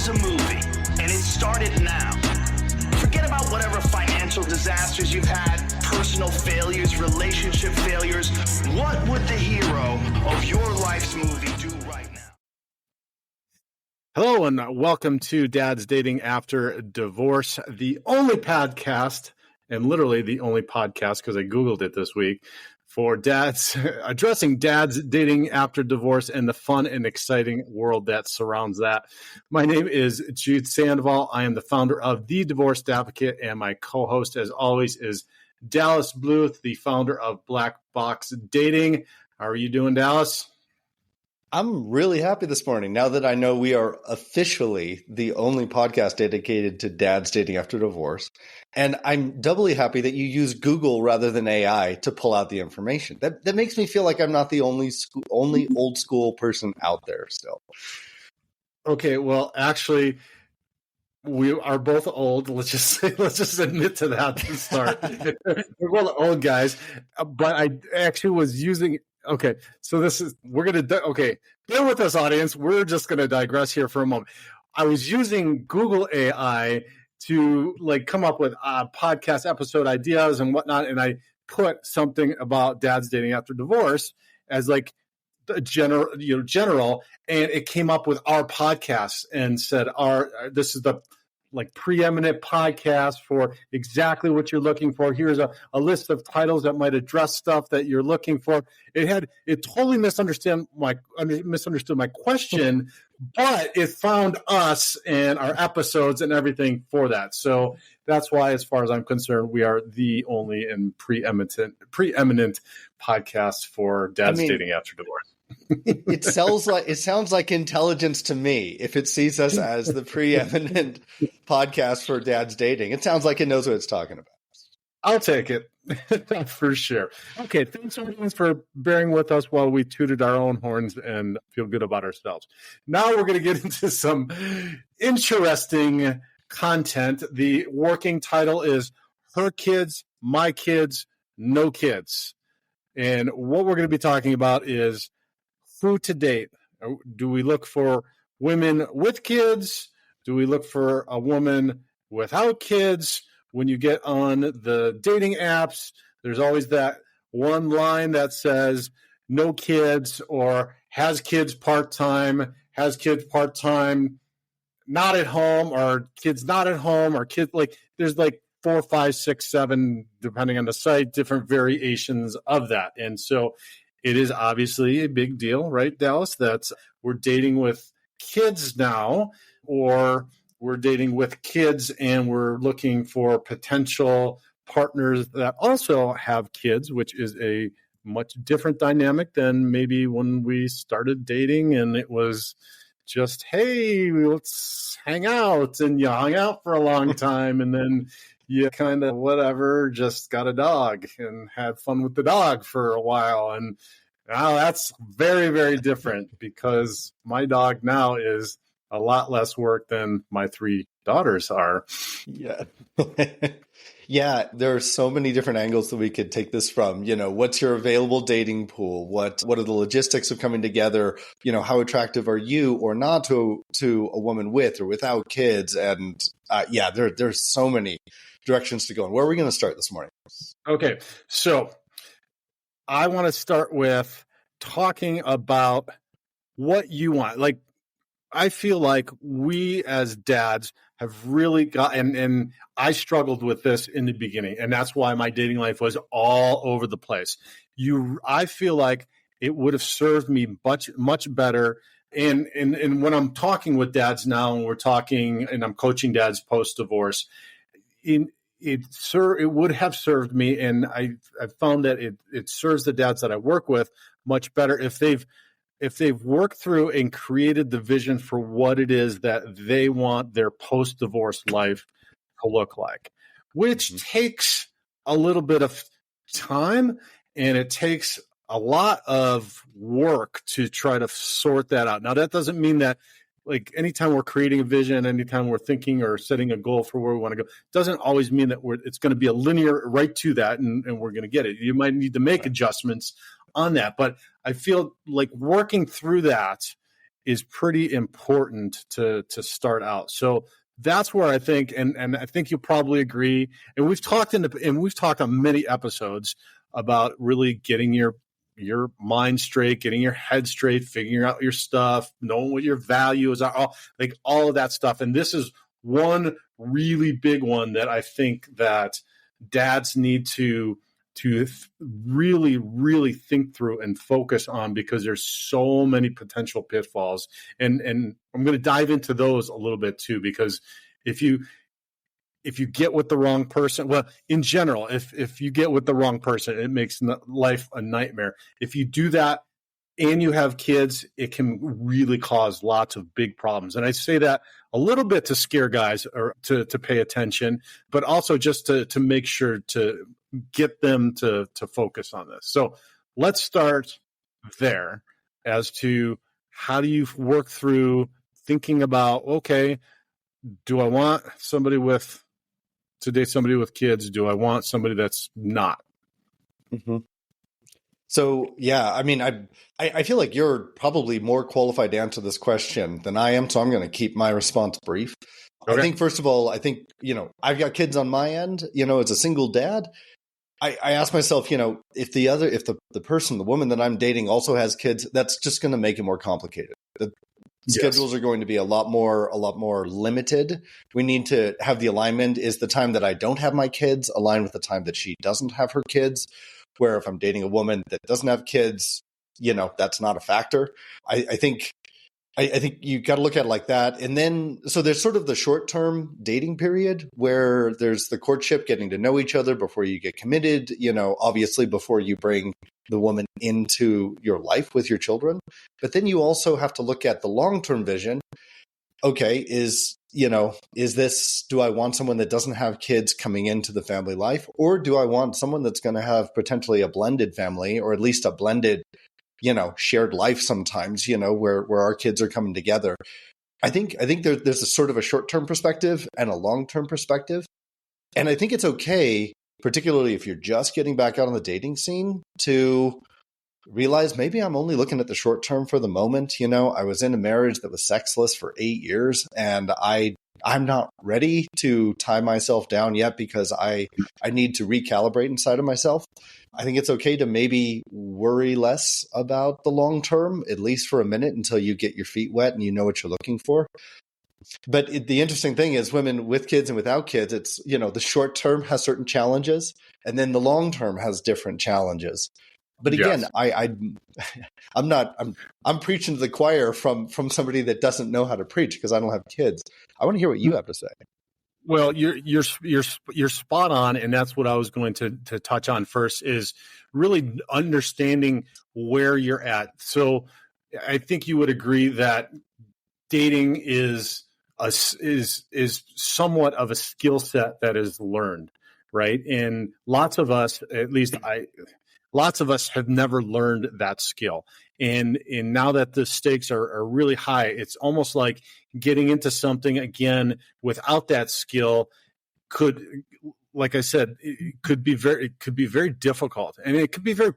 was a movie, and it started now, forget about whatever financial disasters you've had, personal failures, relationship failures. What would the hero of your life's movie do right now? Hello, and welcome to Dad's Dating After Divorce, the only podcast, and literally the only podcast, because I Googled it this week, for dads, addressing dads dating after divorce and the fun and exciting world that surrounds that. My name is Jude Sandoval. I am the founder of The Divorced Advocate, and my co-host, as always, is Dallas Bluth, the founder of Black Box Dating. How are you doing, Dallas? I'm really happy this morning now that I know we are officially the only podcast dedicated to dads dating after divorce. And I'm doubly happy that you use Google rather than AI to pull out the information. That makes me feel like I'm not the only old school person out there still. Okay, well, actually, we are both old. Let's just admit to that to start. We're both old guys, but I actually was using. Okay, so bear with us, audience. We're just going to digress here for a moment. I was using Google AI to come up with podcast episode ideas and whatnot, and I put something about dads dating after divorce as general, and it came up with our podcast and said this is the preeminent podcast for exactly what you're looking for. Here's a list of titles that might address stuff that you're looking for. It totally misunderstood my question, but it found us and our episodes and everything for that. So that's why, as far as I'm concerned, we are the only and preeminent podcast for dads dating after divorce. It sounds like intelligence to me. If it sees us as the preeminent podcast for dads dating, it sounds like it knows what it's talking about. I'll take it for sure. Okay, thanks everyone for bearing with us while we tooted our own horns and feel good about ourselves. Now we're going to get into some interesting content. The working title is Her Kids, My Kids, No Kids. And what we're going to be talking about is who to date. Do we look for women with kids? Do we look for a woman without kids? When you get on the dating apps, there's always that one line that says no kids or has kids part-time, not at home, or kids not at home, or kids there's 4, 5, 6, 7, depending on the site, different variations of that. And so it is obviously a big deal, right, Dallas, that we're dating with kids now, or we're dating with kids and we're looking for potential partners that also have kids, which is a much different dynamic than maybe when we started dating and it was just, hey, let's hang out. And you hung out for a long time and then you kind of just got a dog and had fun with the dog for a while. And now that's very, very different because my dog now is a lot less work than my 3 daughters are. Yeah. Yeah, there are so many different angles that we could take this from. What's your available dating pool? What are the logistics of coming together? How attractive are you or not to a woman with or without kids? And there's so many directions to go in. Where are we going to start this morning? Okay, so I want to start with talking about what you want. I feel like we as dads have really got, and I struggled with this in the beginning, and that's why my dating life was all over the place. I feel like it would have served me much, much better. And when I'm talking with dads now, and we're talking, and I'm coaching dads post-divorce, it would have served me, and I found that it serves the dads that I work with much better if they've worked through and created the vision for what it is that they want their post-divorce life to look like, which takes a little bit of time and it takes a lot of work to try to sort that out. Now, that doesn't mean that anytime we're creating a vision, anytime we're thinking or setting a goal for where we want to go, doesn't always mean that it's going to be a linear right to that and we're going to get it. You might need to make adjustments on that. But I feel like working through that is pretty important to start out. So that's where I think, and I think you'll probably agree. And we've talked on many episodes about really getting your mind straight, getting your head straight, figuring out your stuff, knowing what your values are, all of that stuff. And this is one really big one that I think that dads need to really, really think through and focus on, because there's so many potential pitfalls. And I'm going to dive into those a little bit too, because if you get with the wrong person, well, in general, if you get with the wrong person, it makes life a nightmare. If you do that and you have kids, it can really cause lots of big problems. And I say that a little bit to scare guys or to pay attention, but also just to make sure to get them to focus on this. So let's start there as to how do you work through thinking about, okay, do I want somebody to date somebody with kids? Do I want somebody that's not? Mm-hmm. So, yeah, I mean, I feel like you're probably more qualified to answer this question than I am, so I'm going to keep my response brief. Okay. I think, first of all, I've got kids on my end, as a single dad. I ask myself, if the person, the woman that I'm dating also has kids, that's just going to make it more complicated. The schedules are going to be a lot more limited. We need to have the alignment. Is the time that I don't have my kids aligned with the time that she doesn't have her kids? Where if I'm dating a woman that doesn't have kids, that's not a factor. I think you got to look at it like that. And then, so there's sort of the short-term dating period where there's the courtship, getting to know each other before you get committed, obviously before you bring the woman into your life with your children. But then you also have to look at the long-term vision. Okay, do I want someone that doesn't have kids coming into the family life, or do I want someone that's going to have potentially a blended family, or at least a blended, shared life sometimes, where our kids are coming together? I think there's a sort of a short-term perspective and a long-term perspective. And I think it's okay, particularly if you're just getting back out on the dating scene, to realize maybe I'm only looking at the short term for the moment. I was in a marriage that was sexless for 8 years, and I'm not ready to tie myself down yet because I need to recalibrate inside of myself. I think it's okay to maybe worry less about the long term, at least for a minute, until you get your feet wet and you know what you're looking for. But the interesting thing is, women with kids and without kids, it's, the short term has certain challenges, and then the long term has different challenges. But again, yes. I'm preaching to the choir from somebody that doesn't know how to preach because I don't have kids. I want to hear what you have to say. Well, you're spot on, and that's what I was going to touch on first, is really understanding where you're at. So I think you would agree that dating is somewhat of a skill set that is learned, right? And lots of us, at least lots of us, have never learned that skill. And now that the stakes are really high, it's almost like getting into something again without that skill could, like I said, it could be very difficult. And it could be very,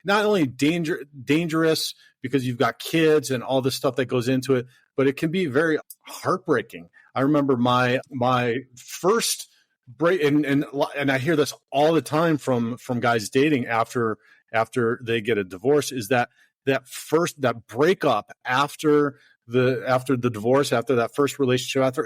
not only dangerous because you've got kids and all the stuff that goes into it, but it can be very heartbreaking. I remember my first break, and I hear this all the time from guys dating after they get a divorce, is that breakup after the divorce, after that first relationship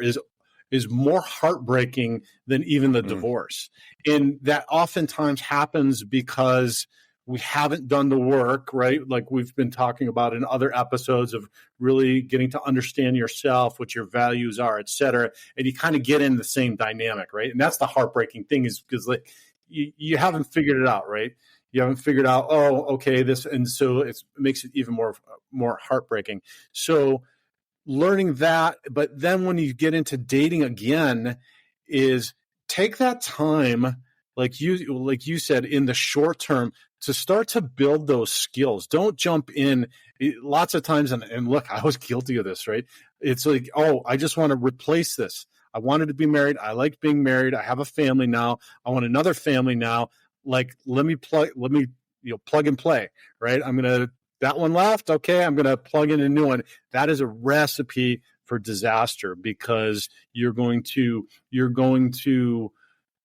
is more heartbreaking than even the divorce. And that oftentimes happens because we haven't done the work, right? Like we've been talking about in other episodes, of really getting to understand yourself, what your values are, et cetera. And you kind of get in the same dynamic, right? And that's the heartbreaking thing, is because like you haven't figured it out, right? You haven't figured out, oh, okay, this, and so it makes it even more heartbreaking. So learning that, but then when you get into dating again, is take that time, like you said, in the short term, to start to build those skills. Don't jump in. Lots of times, and look, I was guilty of this, right? It's like, oh, I just want to replace this. I wanted to be married. I like being married. I have a family now. I want another family now. Like, let me plug and play, right? I'm going to that one left. Okay, I'm going to plug in a new one. That is a recipe for disaster, because you're going to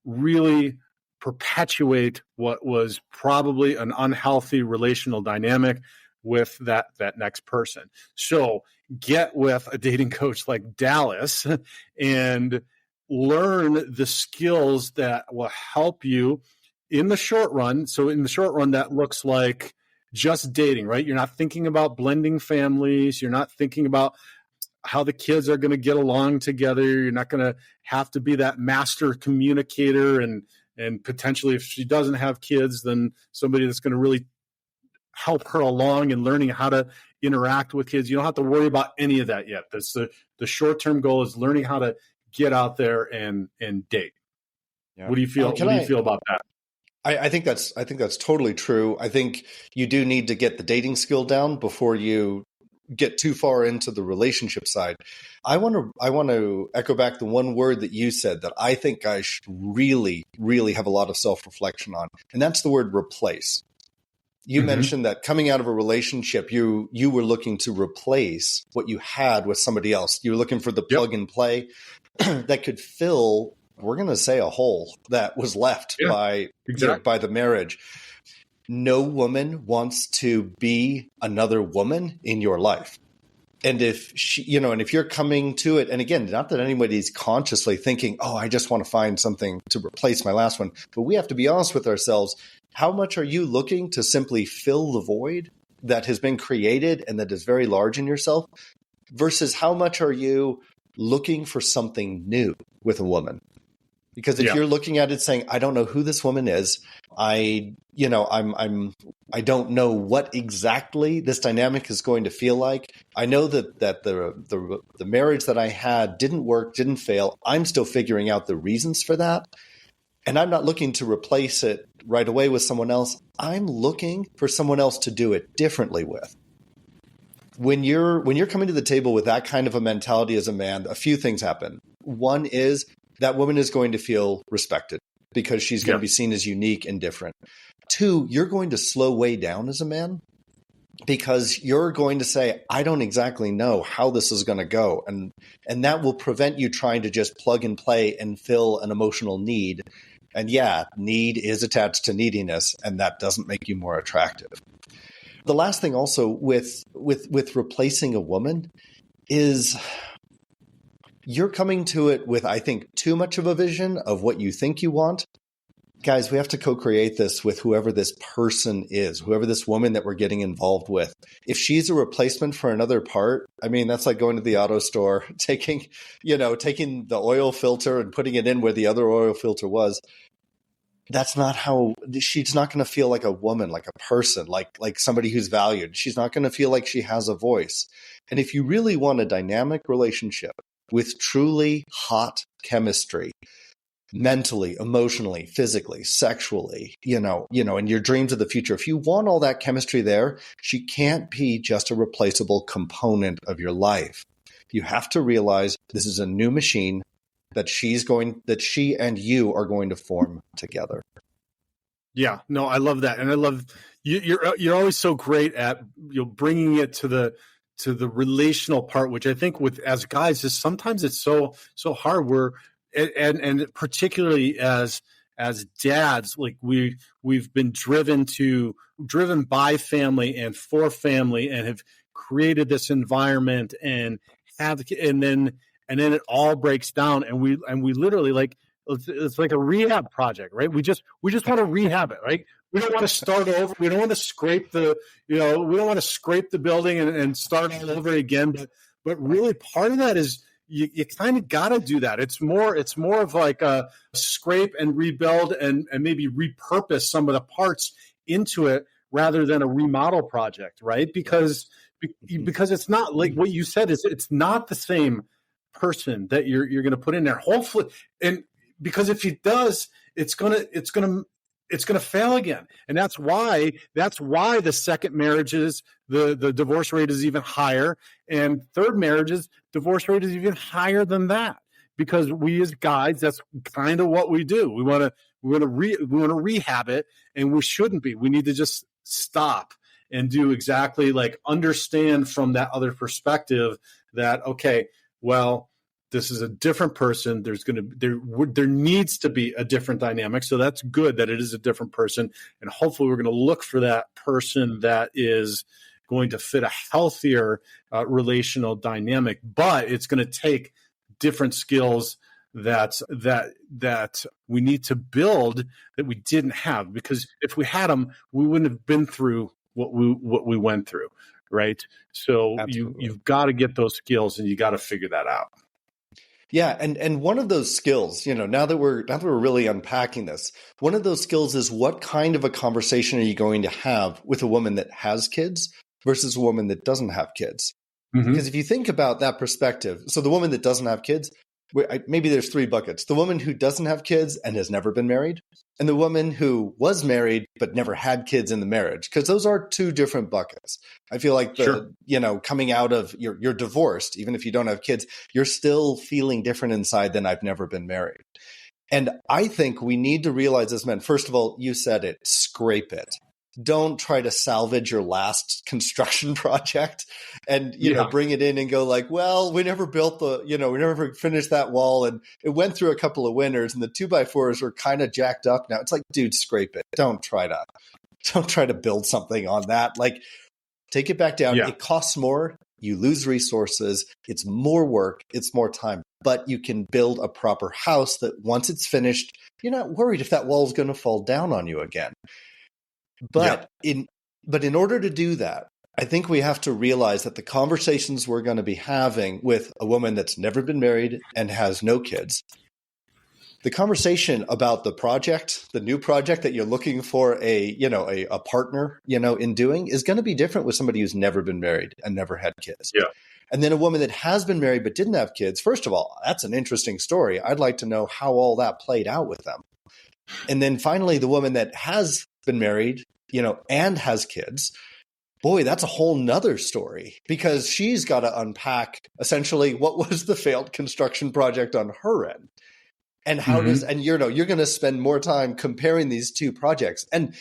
really perpetuate what was probably an unhealthy relational dynamic with that next person. So get with a dating coach like Dallas and learn the skills that will help you in the short run. So in the short run, that looks like just dating, right? You're not thinking about blending families. You're not thinking about how the kids are going to get along together. You're not going to have to be that master communicator and potentially, if she doesn't have kids, then somebody that's going to really help her along in learning how to interact with kids. You don't have to worry about any of that yet. That's the short-term goal, is learning how to get out there and date. Yeah. What do you feel? What do you feel about that? I think that's totally true. I think you do need to get the dating skill down before you get too far into the relationship side. I want to echo back the one word that you said that I think I should really, really have a lot of self-reflection on, and that's the word replace. You mentioned that coming out of a relationship, you were looking to replace what you had with somebody else. You were looking for the plug and play that could fill, we're going to say, a hole that was left by the marriage. No woman wants to be another woman in your life. And if if you're coming to it, and again, not that anybody's consciously thinking, oh, I just want to find something to replace my last one, but we have to be honest with ourselves. How much are you looking to simply fill the void that has been created and that is very large in yourself, versus how much are you looking for something new with a woman? Because if you're looking at it saying, I don't know who this woman is, I don't know what exactly this dynamic is going to feel like. I know that the marriage that I had didn't work, didn't fail. I'm still figuring out the reasons for that. And I'm not looking to replace it right away with someone else. I'm looking for someone else to do it differently with. When you're coming to the table with that kind of a mentality as a man, a few things happen. One is that woman is going to feel respected because she's going to be seen as unique and different. Two, you're going to slow way down as a man because you're going to say, I don't exactly know how this is going to go. And that will prevent you trying to just plug and play and fill an emotional need. And need is attached to neediness, and that doesn't make you more attractive. The last thing also with replacing a woman is you're coming to it with, I think, too much of a vision of what you think you want. Guys, we have to co-create this with whoever this person is, whoever this woman that we're getting involved with. If she's a replacement for another part, I mean, that's like going to the auto store, taking the oil filter and putting it in where the other oil filter was. That's not how she's not going to feel like a woman, like a person, like somebody who's valued. She's not going to feel like she has a voice. And if you really want a dynamic relationship with truly hot chemistry, mentally, emotionally, physically, sexually, and your dreams of the future, if you want all that chemistry there, she can't be just a replaceable component of your life. You have to realize this is a new machine that she and you are going to form together. Yeah, no, I love that. And I love you're always so great at bringing it to the relational part, which I think as guys is sometimes it's so hard. And particularly as dads, like we've been driven by family and for family and have created this environment and then it all breaks down and we literally, like, it's like a rehab project, right? We just want to rehab it, right? We don't want to start over. We don't want to scrape the building and start all over again. But really part of that is you kind of got to do that. It's more of like a scrape and rebuild and maybe repurpose some of the parts into it rather than a remodel project, right? Because it's not like what you said is it's not the same person that you're going to put in there. Hopefully, and because if it does, it's gonna fail again, and that's why the second marriages the divorce rate is even higher, and third marriages divorce rate is even higher than that, because we as guys, that's kind of what we do. We want to rehab it, and we shouldn't be. We need to just stop and do exactly like understand from that other perspective that, okay, well, this is a different person. There needs to be a different dynamic. So that's good that it is a different person. And hopefully we're going to look for that person that is going to fit a healthier relational dynamic. But it's going to take different skills that we need to build that we didn't have. Because if we had them, we wouldn't have been through what we went through, right? So you've got to get those skills, and you got to figure that out. Yeah, and one of those skills, now that we're really unpacking this, one of those skills is what kind of a conversation are you going to have with a woman that has kids versus a woman that doesn't have kids? Mm-hmm. Because if you think about that perspective, so the woman that doesn't have kids, maybe there's three buckets: the woman who doesn't have kids and has never been married, and the woman who was married but never had kids in the marriage, because those are two different buckets. I feel like coming out of you're divorced, even if you don't have kids, you're still feeling different inside than I've never been married. And I think we need to realize as men, first of all, you said it, scrape it. Don't try to salvage your last construction project and, bring it in and go like, well, we never built we never finished that wall. And it went through a couple of winters and the 2x4s are kind of jacked up now. It's like, dude, scrape it. Don't try to build something on that. Like, take it back down. Yeah. It costs more. You lose resources. It's more work. It's more time. But you can build a proper house that once it's finished, you're not worried if that wall is going to fall down on you again. But in order to do that, I think we have to realize that the conversations we're going to be having with a woman that's never been married and has no kids, the conversation about the project, the new project that you're looking for a partner, in doing, is going to be different with somebody who's never been married and never had kids. Yeah. And then a woman that has been married but didn't have kids, first of all, that's an interesting story. I'd like to know how all that played out with them. And then finally, the woman that has been married, and has kids, boy, that's a whole nother story, because she's got to unpack essentially what was the failed construction project on her end. And how you're going to spend more time comparing these two projects. And,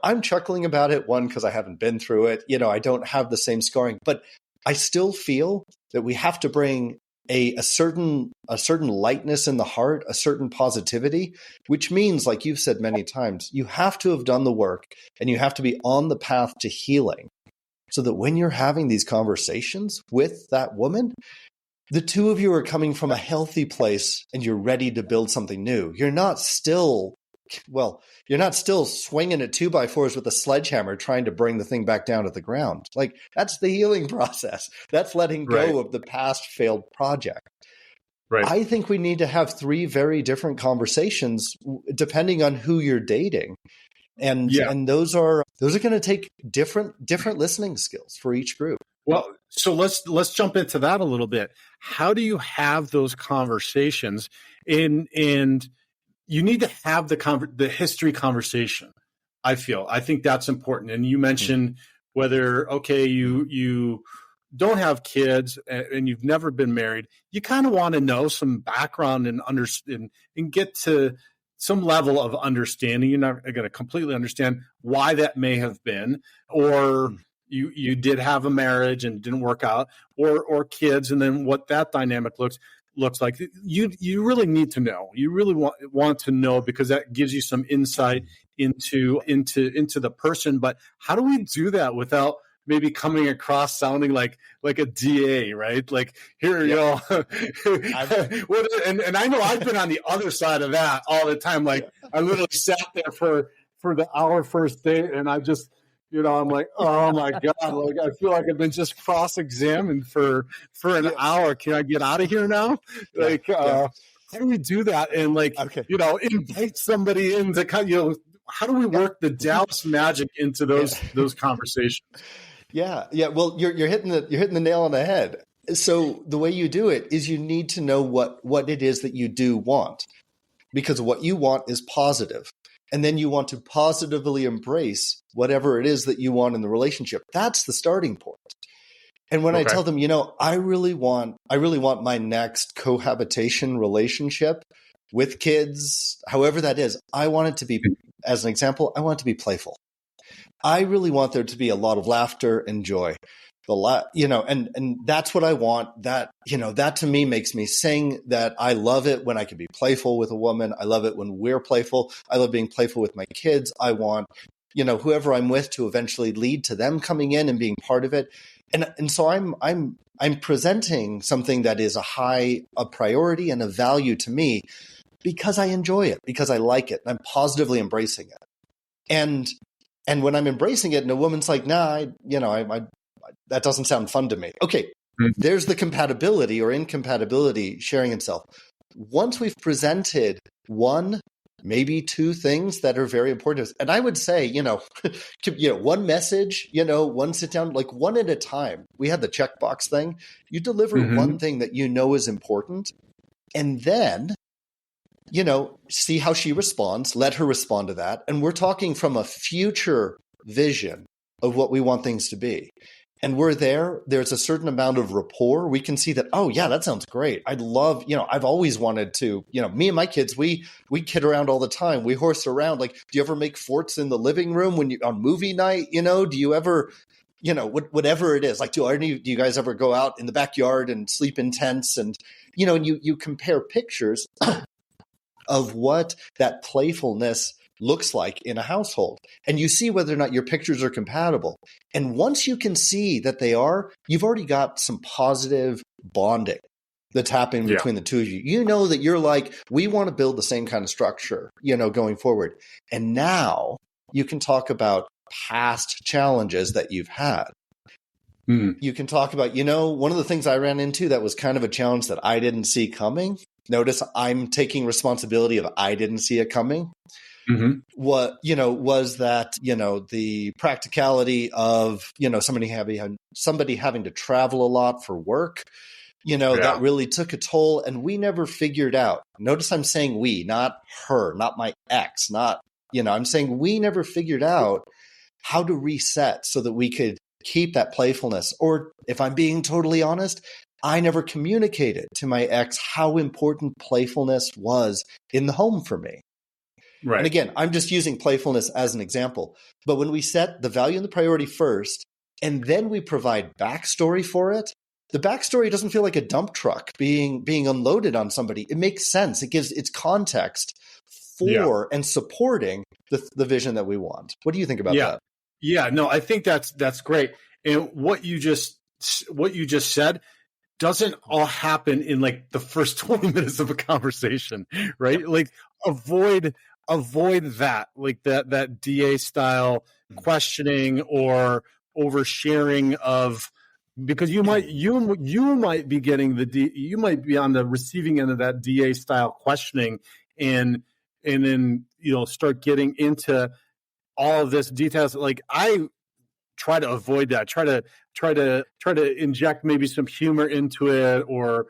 I'm chuckling about it, one, because I haven't been through it. I don't have the same scarring, but I still feel that we have to bring a certain lightness in the heart, a certain positivity, which means, like you've said many times, you have to have done the work and you have to be on the path to healing, so that when you're having these conversations with that woman, the two of you are coming from a healthy place and you're ready to build something new. You're not still swinging at 2x4s with a sledgehammer trying to bring the thing back down to the ground. Like, that's the healing process. That's letting go of the past failed project. Right. I think we need to have three very different conversations depending on who you're dating. And those are going to take different listening skills for each group. Well, so let's jump into that a little bit. How do you have those conversations? And you need to have the history conversation. I think that's important. And you mentioned whether, okay, you don't have kids and you've never been married, you kind of want to know some background and understand and get to some level of understanding. You're not going to completely understand why that may have been, or you did have a marriage and didn't work out, or kids, and then what that dynamic looks like. You really need to know. You really want to know, because that gives you some insight into the person. But how do we do that without maybe coming across sounding like a DA, right? Like, here, and I know I've been on the other side of that all the time. Like, I literally sat there for the hour first date, and I just, I'm like, oh my God, like, I feel like I've been just cross-examined for an hour. Can I get out of here now? Like, how do we do that? And invite somebody in to how do we work the Dallas magic into those conversations? Yeah. Well, you're hitting the nail on the head. So the way you do it is you need to know what it is that you do want, because what you want is positive. And then you want to positively embrace whatever it is that you want in the relationship. That's the starting point. And when I tell them, I really want my next cohabitation relationship with kids, however that is, I want it to be, as an example, I want it to be playful. I really want there to be a lot of laughter and joy. And that's what I want. That, that to me makes me sing. That I love it when I can be playful with a woman. I love it when we're playful. I love being playful with my kids. I want, whoever I'm with to eventually lead to them coming in and being part of it. And so I'm presenting something that is a priority and a value to me because I enjoy it, because I like it. And I'm positively embracing it. And when I'm embracing it and a woman's like, nah, that doesn't sound fun to me. Okay, there's the compatibility or incompatibility sharing itself. Once we've presented one, maybe two things that are very important to us, and I would say, one message, one sit down, like one at a time. We had the checkbox thing. You deliver one thing that is important, and then see how she responds, let her respond to that. And we're talking from a future vision of what we want things to be. And there's a certain amount of rapport. We can see that, oh yeah, that sounds great. I'd love, I've always wanted to, me and my kids, we kid around all the time. We horse around. Like, do you ever make forts in the living room when you on movie night? Do you ever, whatever it is, like, do you guys ever go out in the backyard and sleep in tents? And, and you compare pictures of what that playfulness looks like in a household. And you see whether or not your pictures are compatible. And once you can see that they are, you've already got some positive bonding that's happening between the two of you. You know that you're like, we want to build the same kind of structure, going forward. And now you can talk about past challenges that you've had. You can talk about, one of the things I ran into that was kind of a challenge that I didn't see coming. Notice I'm taking responsibility of I didn't see it coming. What, was that, the practicality of, somebody having to travel a lot for work, that really took a toll. And we never figured out. Notice I'm saying we, not her, not my ex, not, I'm saying we never figured out how to reset so that we could keep that playfulness. Or if I'm being totally honest, I never communicated to my ex how important playfulness was in the home for me. Right. And again, I'm just using playfulness as an example. But when we set the value and the priority first, and then we provide backstory for it, the backstory doesn't feel like a dump truck being unloaded on somebody. It makes sense. It gives its context for and supporting the vision that we want. What do you think about that? Yeah, no, I think that's great. And what you just said doesn't all happen in like the first 20 minutes of a conversation, right? Like avoid that, like that DA style questioning or oversharing of, because you might be getting you might be on the receiving end of that DA style questioning and then start getting into all of this details. Like I try to avoid that. Try to inject maybe some humor into it or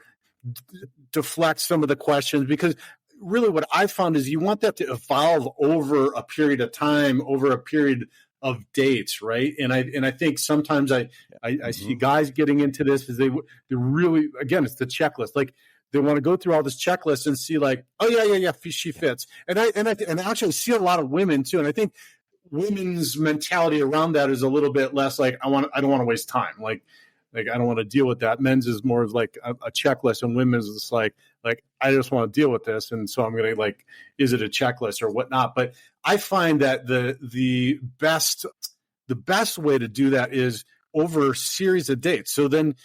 deflect some of the questions, because really what I found is you want that to evolve over a period of time, over a period of dates, right? And I think sometimes I see guys getting into this is they really, again, it's the checklist. Like they want to go through all this checklist and see like, oh yeah, she fits. And I actually see a lot of women too. And I think women's mentality around that is a little bit less like I don't want to waste time. Like I don't want to deal with that. Men's is more of like a checklist, and women's is like I just want to deal with this, and so I'm gonna like, is it a checklist or whatnot? But I find that the best way to do that is over a series of dates. So then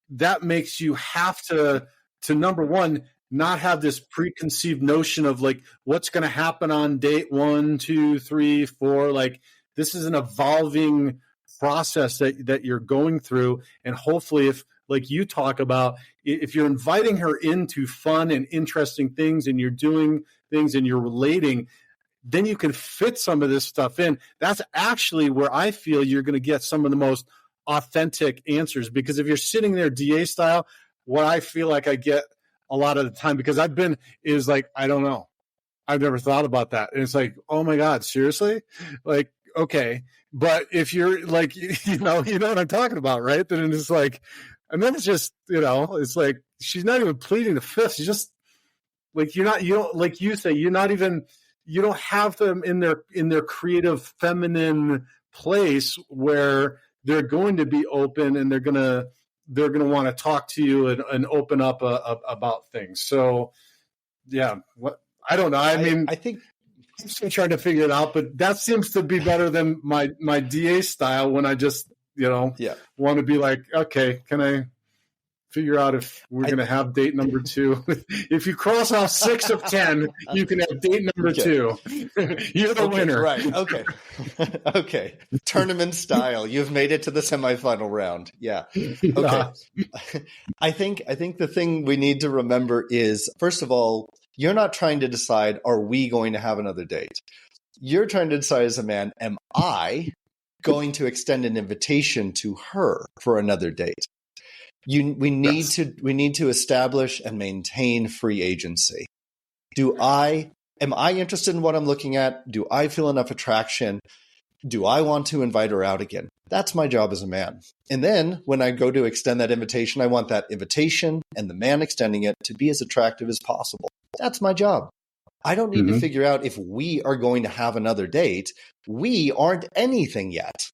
that makes you have to number one, not have this preconceived notion of like what's going to happen on date 1, 2, 3, 4. Like this is an evolving process that you're going through. And hopefully if, like you talk about, if you're inviting her into fun and interesting things and you're doing things and you're relating, then you can fit some of this stuff in. That's actually where I feel you're going to get some of the most authentic answers. Because if you're sitting there DA style, what I feel like I get a lot of the time, because I've been, is like, I don't know. I've never thought about that. And it's like, oh my God, seriously? Like, okay. But if you're like, you know what I'm talking about, right? Then it's like, and then it's just, it's like, she's not even pleading the fifth. She's just like, you don't, like you say, you don't have them in their creative feminine place where they're going to be open and they're going to want to talk to you and open up about things. So yeah, I don't know. I think I'm still trying to figure it out, but that seems to be better than my DA style when I just, want to be like, okay, can I figure out if we're going to have date number 2? If you cross off 6 of 10, you can have date number 2. You're the winner. Right. Okay. Okay. Tournament style. You've made it to the semifinal round. Yeah. Okay. I think the thing we need to remember is, first of all, you're not trying to decide, are we going to have another date? You're trying to decide as a man, am I going to extend an invitation to her for another date? We need to establish and maintain free agency. Am I interested in what I'm looking at? Do I feel enough attraction? Do I want to invite her out again? That's my job as a man. And then when I go to extend that invitation, I want that invitation and the man extending it to be as attractive as possible. That's my job. I don't need to figure out if we are going to have another date. We aren't anything yet.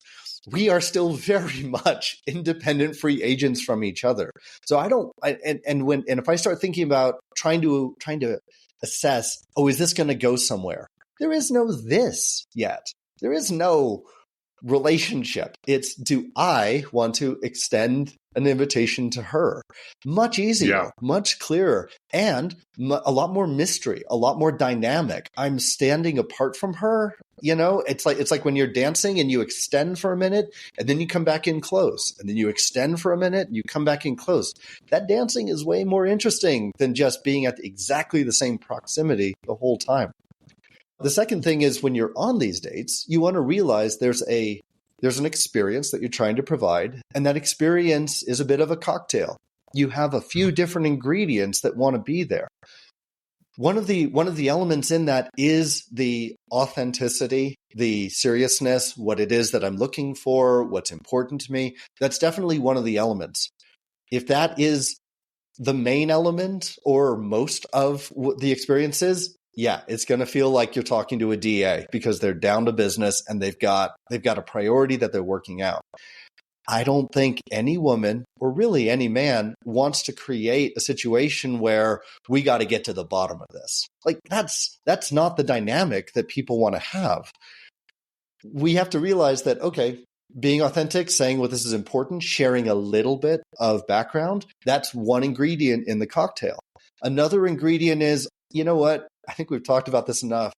We are still very much independent free agents from each other. So if I start thinking about trying to assess, is this going to go somewhere? There is no this yet. There is no relationship. It's, do I want to extend an invitation to her? Much easier, much clearer, and a lot more mystery, a lot more dynamic. I'm standing apart from her. It's like when you're dancing and you extend for a minute and then you come back in close, and then you extend for a minute and you come back in close. That dancing is way more interesting than just being at exactly the same proximity the whole time. The second thing is, when you're on these dates, you want to realize there's an experience that you're trying to provide, and that experience is a bit of a cocktail. You have a few different ingredients that want to be there. One of the elements in that is the authenticity, the seriousness, what it is that I'm looking for, what's important to me. That's definitely one of the elements. If that is the main element or most of what the experience is, it's going to feel like you're talking to a DA, because they're down to business and they've got a priority that they're working out. I don't think any woman, or really any man, wants to create a situation where we got to get to the bottom of this. Like, that's not the dynamic that people want to have. We have to realize that, okay, being authentic, saying what this is important, sharing a little bit of background, that's one ingredient in the cocktail. Another ingredient is, you know what? I think we've talked about this enough.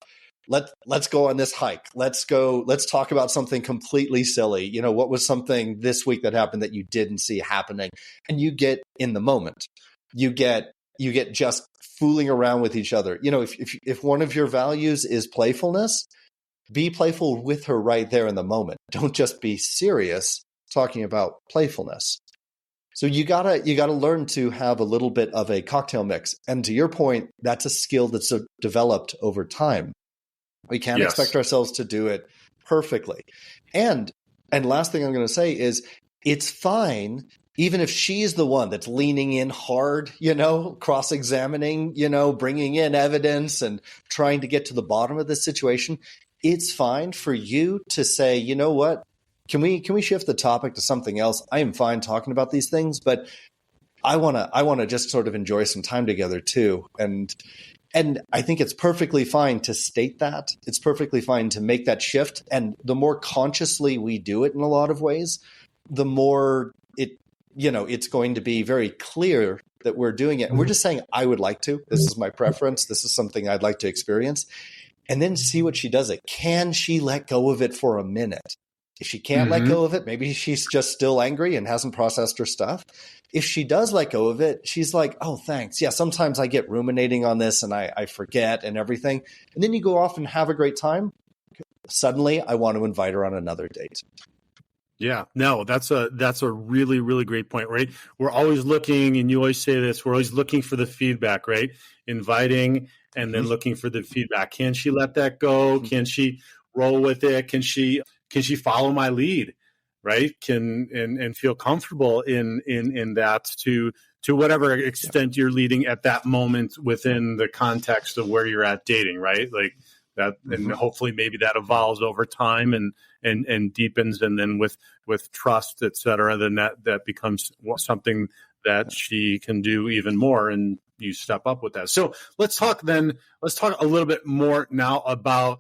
Let's go on this hike. Let's talk about something completely silly. What was something this week that happened that you didn't see happening? And you get in the moment. You get just fooling around with each other. If one of your values is playfulness, be playful with her right there in the moment. Don't just be serious talking about playfulness. So you gotta learn to have a little bit of a cocktail mix. And to your point, that's a skill that's developed over time. We can't expect ourselves to do it perfectly. And last thing I'm going to say is, it's fine even if she's the one that's leaning in hard, cross-examining, bringing in evidence and trying to get to the bottom of this situation. It's fine for you to say, you know what? Can we shift the topic to something else? I am fine talking about these things, but I want to just sort of enjoy some time together too. And I think it's perfectly fine to state that. It's perfectly fine to make that shift. And the more consciously we do it in a lot of ways, the more it's going to be very clear that we're doing it. And we're just saying, I would like to. This is my preference. This is something I'd like to experience. And then see what she does it. Can she let go of it for a minute? If she can't let go of it, maybe she's just still angry and hasn't processed her stuff. If she does let go of it, she's like, oh, thanks. Yeah, sometimes I get ruminating on this and I forget and everything. And then you go off and have a great time. Suddenly, I want to invite her on another date. Yeah, no, that's a really, really great point, right? We're always looking, and you always say this, we're always looking for the feedback, right? Inviting and then looking for the feedback. Can she let that go? Can she roll with it? Can she follow my lead, right? And feel comfortable in that to whatever extent you're leading at that moment within the context of where you're at dating, right? Like and hopefully maybe that evolves over time and deepens, and then with trust, et cetera, then that becomes something that she can do even more, and you step up with that. So let's talk a little bit more now about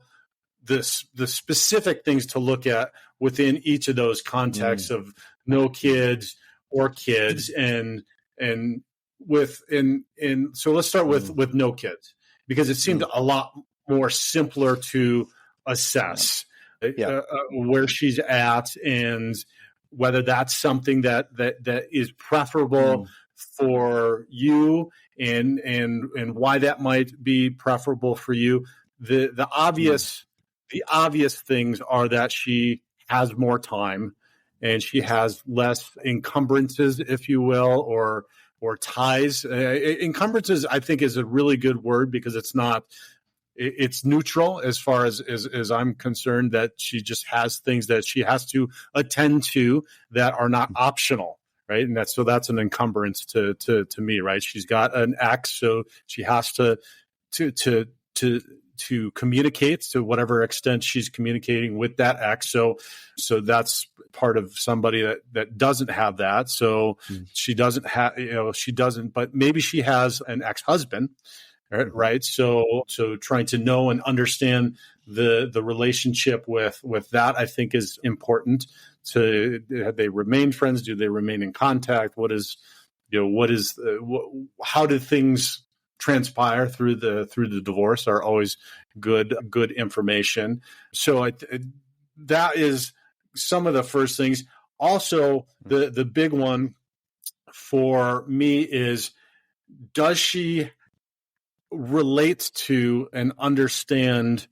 the specific things to look at within each of those contexts of no kids or kids, and so let's start with no kids, because it seemed a lot more simpler to assess where she's at, and whether that's something that is preferable for you, and why that might be preferable for you. The obvious things are that she has more time, and she has less encumbrances, if you will, or ties. Encumbrances, I think, is a really good word, because it's neutral as far as I'm concerned, that she just has things that she has to attend to that are not optional, right? And that's an encumbrance to me, right? She's got an ex, so she has to communicate to whatever extent she's communicating with that ex. So that's part of somebody that doesn't have that. So she doesn't have, but maybe she has an ex-husband, right? So trying to know and understand the relationship with that, I think, is important. Have they remain friends? Do they remain in contact? How did things transpire through the divorce are always good information. So that is some of the first things. Also, the big one for me is, does she relate to and understand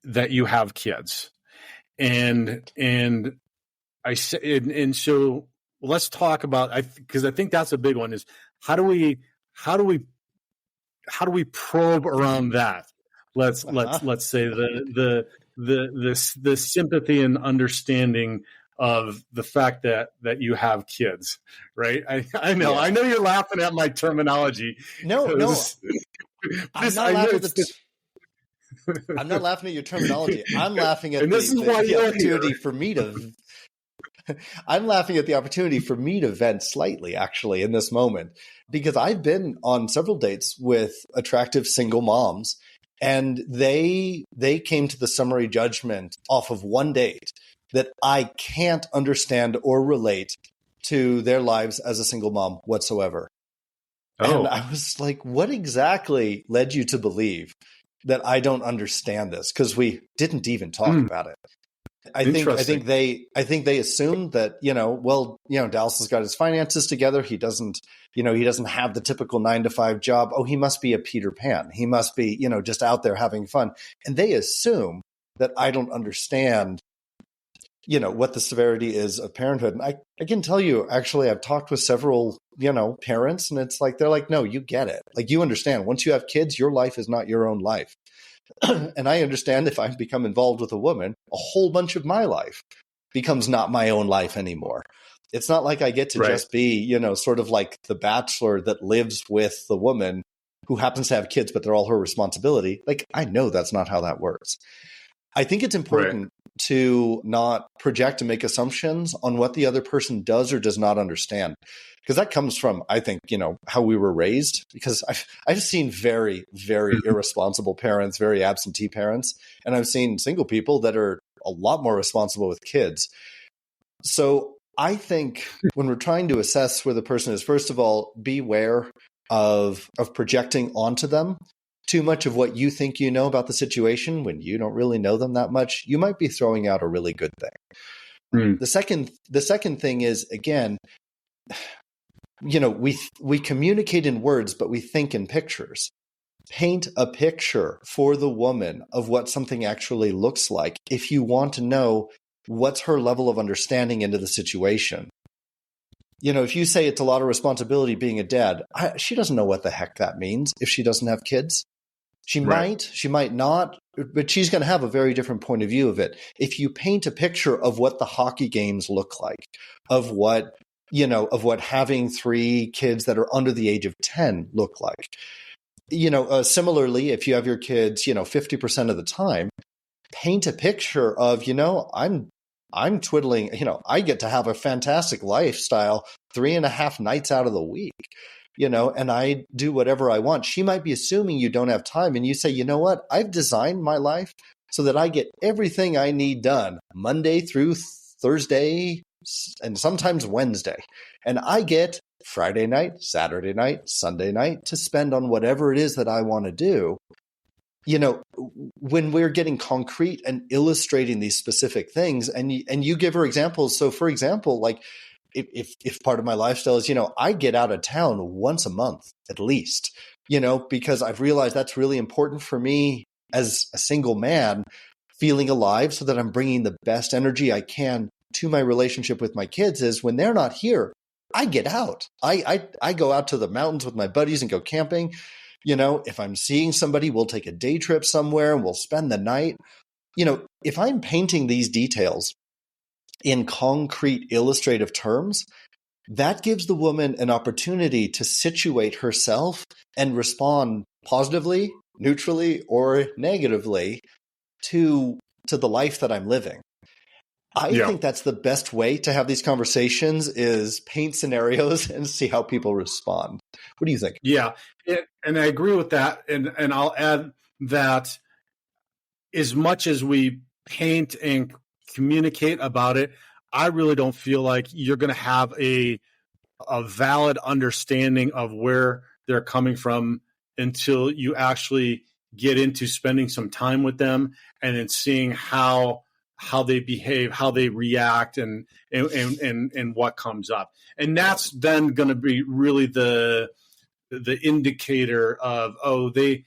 that you have kids? And I say, and so let's talk about, because I think that's a big one, is how do we probe around that? Let's say the sympathy and understanding of the fact that you have kids, right? I know you're laughing at my terminology. No, I'm not laughing at your terminology. I'm laughing at the opportunity for me to. I'm laughing at the opportunity for me to vent slightly, actually, in this moment, because I've been on several dates with attractive single moms, and they came to the summary judgment off of one date that I can't understand or relate to their lives as a single mom whatsoever. Oh. And I was like, what exactly led you to believe that I don't understand this? Because we didn't even talk about it. I think they assumed that, Dallas has got his finances together. He doesn't have the typical 9-to-5 job. Oh, he must be a Peter Pan. He must be, just out there having fun. And they assume that I don't understand, what the severity is of parenthood. And I can tell you, actually, I've talked with several, parents, and it's like, they're like, no, you get it. Like, you understand, once you have kids, your life is not your own life. And I understand, if I've become involved with a woman, a whole bunch of my life becomes not my own life anymore. It's not like I get to just be, sort of like the bachelor that lives with the woman who happens to have kids, but they're all her responsibility. Like, I know that's not how that works. I think it's important to not project and make assumptions on what the other person does or does not understand. Because that comes from, I think, how we were raised. Because I've seen very, very irresponsible parents, very absentee parents. And I've seen single people that are a lot more responsible with kids. So I think when we're trying to assess where the person is, first of all, beware of projecting onto them too much of what you think you know about the situation when you don't really know them that much. You might be throwing out a really good thing. The second thing is, again, we communicate in words, but we think in pictures. Paint a picture for the woman of what something actually looks like if you want to know what's her level of understanding into the situation. If you say it's a lot of responsibility being a dad, she doesn't know what the heck that means if she doesn't have kids. She might not, but she's going to have a very different point of view of it. If you paint a picture of what the hockey games look like, of what having 3 kids that are under the age of 10 look like, Similarly, if you have your kids, 50% of the time, paint a picture of, I'm twiddling, I get to have a fantastic lifestyle 3.5 nights out of the week, and I do whatever I want. She might be assuming you don't have time. And you say, you know what? I've designed my life so that I get everything I need done Monday through Thursday and sometimes Wednesday. And I get Friday night, Saturday night, Sunday night to spend on whatever it is that I want to do. When we're getting concrete and illustrating these specific things, and you give her examples. So, for example, like if part of my lifestyle is, I get out of town once a month at least, because I've realized that's really important for me as a single man, feeling alive, so that I'm bringing the best energy I can to my relationship with my kids. Is when they're not here, I get out. I go out to the mountains with my buddies and go camping. If I'm seeing somebody, we'll take a day trip somewhere and we'll spend the night. If I'm painting these details in concrete illustrative terms, that gives the woman an opportunity to situate herself and respond positively, neutrally, or negatively to the life that I'm living. I think that's the best way to have these conversations, is paint scenarios and see how people respond. What do you think? Yeah. And I agree with that. And I'll add that as much as we paint and communicate about it, I really don't feel like you're going to have a valid understanding of where they're coming from until you actually get into spending some time with them and then seeing how they behave, how they react, and what comes up. And that's then going to be really the indicator of, they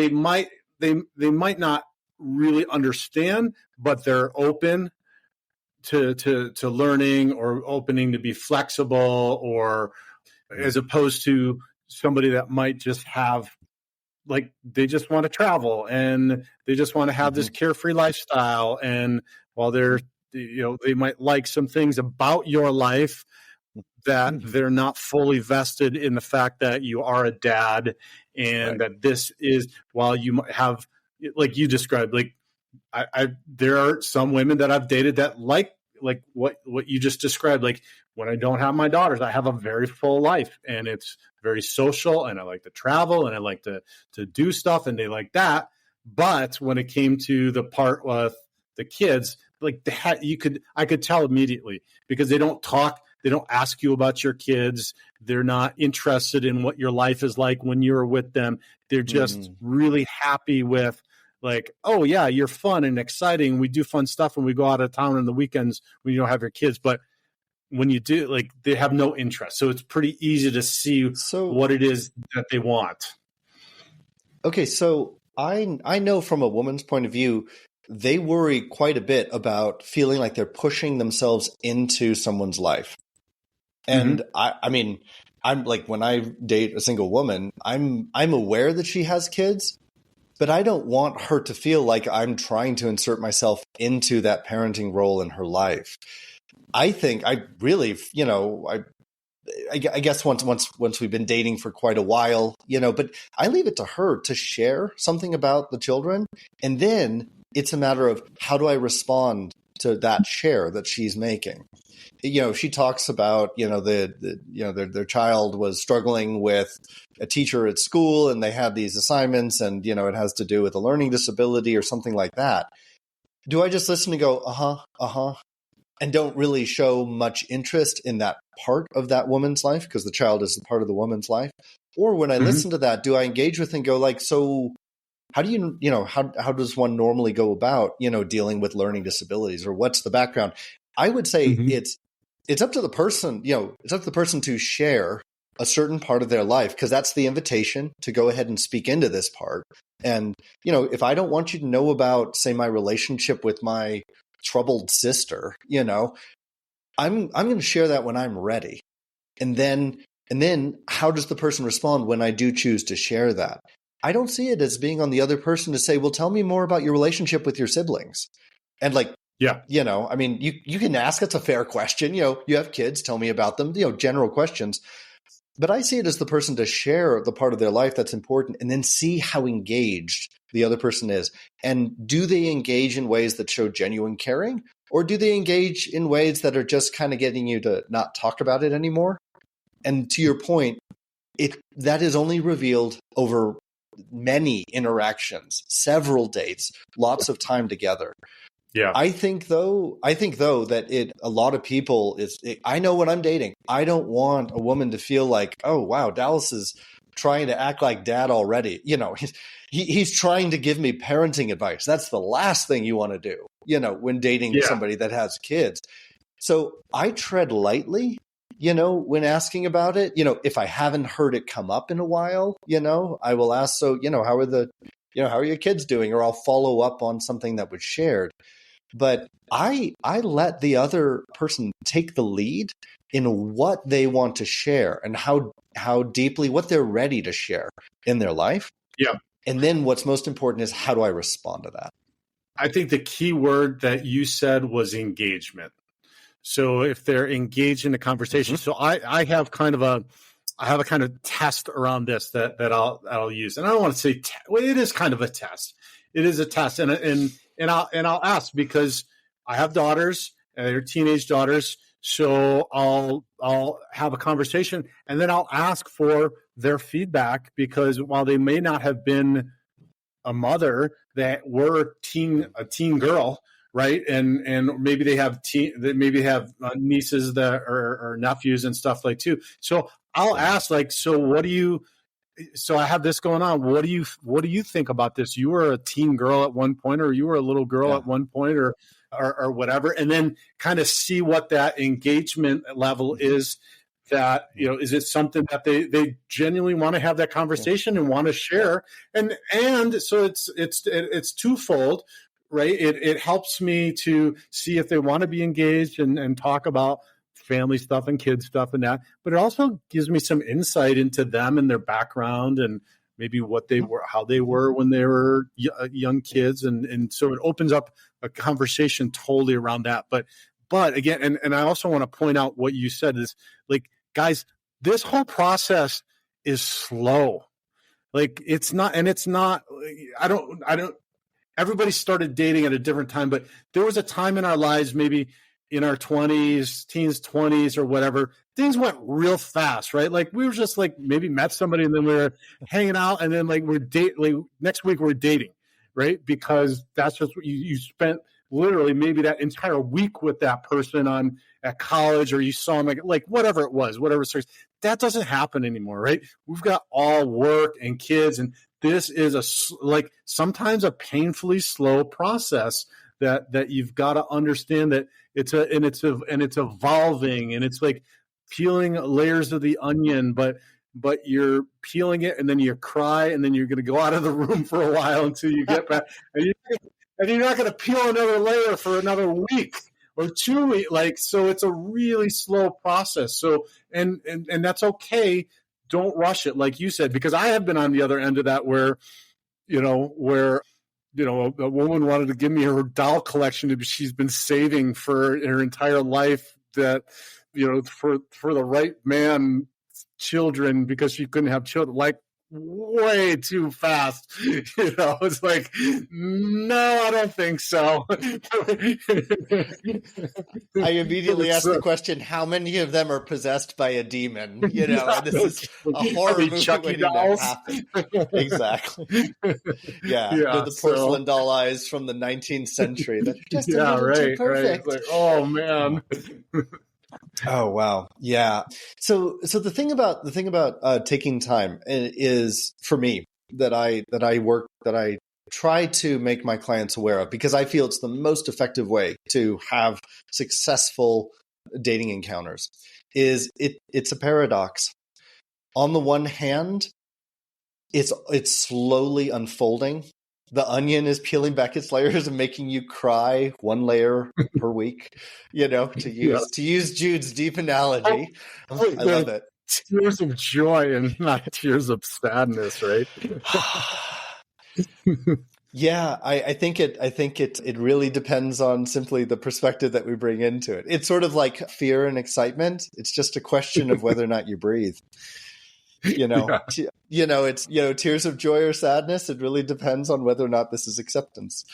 might not really understand, but they're open to learning, or opening to be flexible, or as opposed to somebody that might just have, like, they just want to travel and they just want to have this carefree lifestyle. And while they might like some things about your life, that they're not fully vested in the fact that you are a dad, and that this is, while you might have, like you described, like there are some women that I've dated that like what you just described. Like, when I don't have my daughters, I have a very full life, and it's very social, and I like to travel, and I like to do stuff, and they like that. But when it came to the part with the kids, like I could tell immediately, because they don't talk. They don't ask you about your kids. They're not interested in what your life is like when you're with them. They're just really happy with, like, oh yeah, you're fun and exciting. We do fun stuff when we go out of town on the weekends when you don't have your kids. But when you do, like, they have no interest. So it's pretty easy to see what it is that they want. Okay, so I know from a woman's point of view, they worry quite a bit about feeling like they're pushing themselves into someone's life. And I mean, I'm like, when I date a single woman, I'm aware that she has kids, but I don't want her to feel like I'm trying to insert myself into that parenting role in her life. I think I really, I guess once we've been dating for quite a while, but I leave it to her to share something about the children. And then it's a matter of, how do I respond to that share that she's making? She talks about, their child was struggling with a teacher at school, and they had these assignments, and, it has to do with a learning disability or something like that. Do I just listen and go, and don't really show much interest in that part of that woman's life, because the child is a part of the woman's life? Or when I listen to that, do I engage with and go, like, so how do how does one normally go about, dealing with learning disabilities, or what's the background? I would say it's up to the person, it's up to the person to share a certain part of their life, because that's the invitation to go ahead and speak into this part. And, if I don't want you to know about, say, my relationship with my troubled sister, I'm going to share that when I'm ready. And then how does the person respond when I do choose to share that? I don't see it as being on the other person to say, well, tell me more about your relationship with your siblings. And like, I mean, you can ask, it's a fair question. You have kids, tell me about them, general questions. But I see it as the person to share the part of their life that's important and then see how engaged the other person is. And do they engage in ways that show genuine caring? Or do they engage in ways that are just kind of getting you to not talk about it anymore? And to your point, that is only revealed over many interactions, several dates, lots of time together. Yeah. I think though that a lot of people I know when I'm dating, I don't want a woman to feel like, oh wow, Dallas is trying to act like dad already. You know, he's trying to give me parenting advice. That's the last thing you want to do, you know, when dating somebody that has kids. So I tread lightly, you know, when asking about it. You know, if I haven't heard it come up in a while, you know, I will ask, so, you know, how are your kids doing? Or I'll follow up on something that was shared. But I let the other person take the lead in what they want to share and how deeply, what they're ready to share in their life. Yeah. And then what's most important is, how do I respond to that? I think the key word that you said was engagement. So if they're engaged in the conversation, so I have kind of a kind of test around this that I'll use, and I don't want to say well, it is kind of a test. It is a test, and I'll ask, because I have daughters, and they're teenage daughters, so I'll have a conversation, and then I'll ask for their feedback, because while they may not have been a mother that were a teen girl, right? And maybe they have nieces that or nephews and stuff like too. So I'll ask, like, so I have this going on. What do you think about this? You were a teen girl at one point, or you were a little girl at one point, or whatever, and then kind of see what that engagement level is. That, you know, is it something that they genuinely want to have that conversation and want to share? And so it's twofold, right? It helps me to see if they want to be engaged and talk about family stuff and kids stuff and that, but it also gives me some insight into them and their background and maybe what they were, how they were when they were young kids. And so it opens up a conversation totally around that. But again, and I also want to point out what you said is, like, guys, this whole process is slow. Like, it's not, I don't, everybody started dating at a different time, but there was a time in our lives, maybe in our 20s, teens, 20s, or whatever, things went real fast, right? Like, we were just like, maybe met somebody and then we were hanging out, and then like next week we're dating, right? Because that's just what you spent literally maybe that entire week with that person at college, or you saw them like whatever it was, whatever series. That doesn't happen anymore, right? We've got all work and kids, and this is sometimes a painfully slow process that you've got to understand that it's evolving, and it's like peeling layers of the onion, but you're peeling it, and then you cry, and then you're going to go out of the room for a while until you get back, and you're not going to peel another layer for another week or 2 weeks. Like, so it's a really slow process. So, and that's okay. Don't rush it, like you said, because I have been on the other end of that where a woman wanted to give me her doll collection that she's been saving for her entire life, that, you know, for the right man, children, because she couldn't have children, like, way too fast. You know, it's like, no, I don't think so. I immediately asked the question, how many of them are possessed by a demon? You know, and this is a horror movie waiting to happen. Exactly. Yeah, the porcelain doll eyes from the 19th century. That's just a little too perfect. Right. Like, oh man. Oh wow, yeah. So the thing about taking time is, for me, that I try to make my clients aware of, because I feel it's the most effective way to have successful dating encounters. It's a paradox. On the one hand, it's slowly unfolding. The onion is peeling back its layers and making you cry one layer per week, you know, to use Jude's deep analogy. I love it. Tears of joy and not tears of sadness, right? Yeah, I think it really depends on simply the perspective that we bring into it. It's sort of like fear and excitement. It's just a question of whether or not you breathe. Yeah. It's tears of joy or sadness. It really depends on whether or not this is acceptance.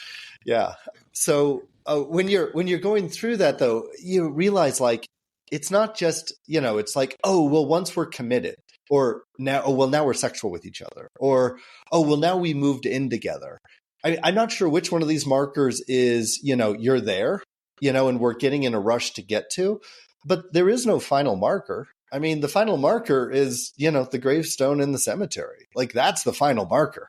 Yeah. So when you're going through that, though, you realize like it's not just it's like, oh well, once we're committed, or now, oh well, now we're sexual with each other, or oh well, now we moved in together. I'm not sure which one of these markers is you're there, and we're getting in a rush to get to, but there is no final marker. I mean, the final marker is, the gravestone in the cemetery. Like that's the final marker.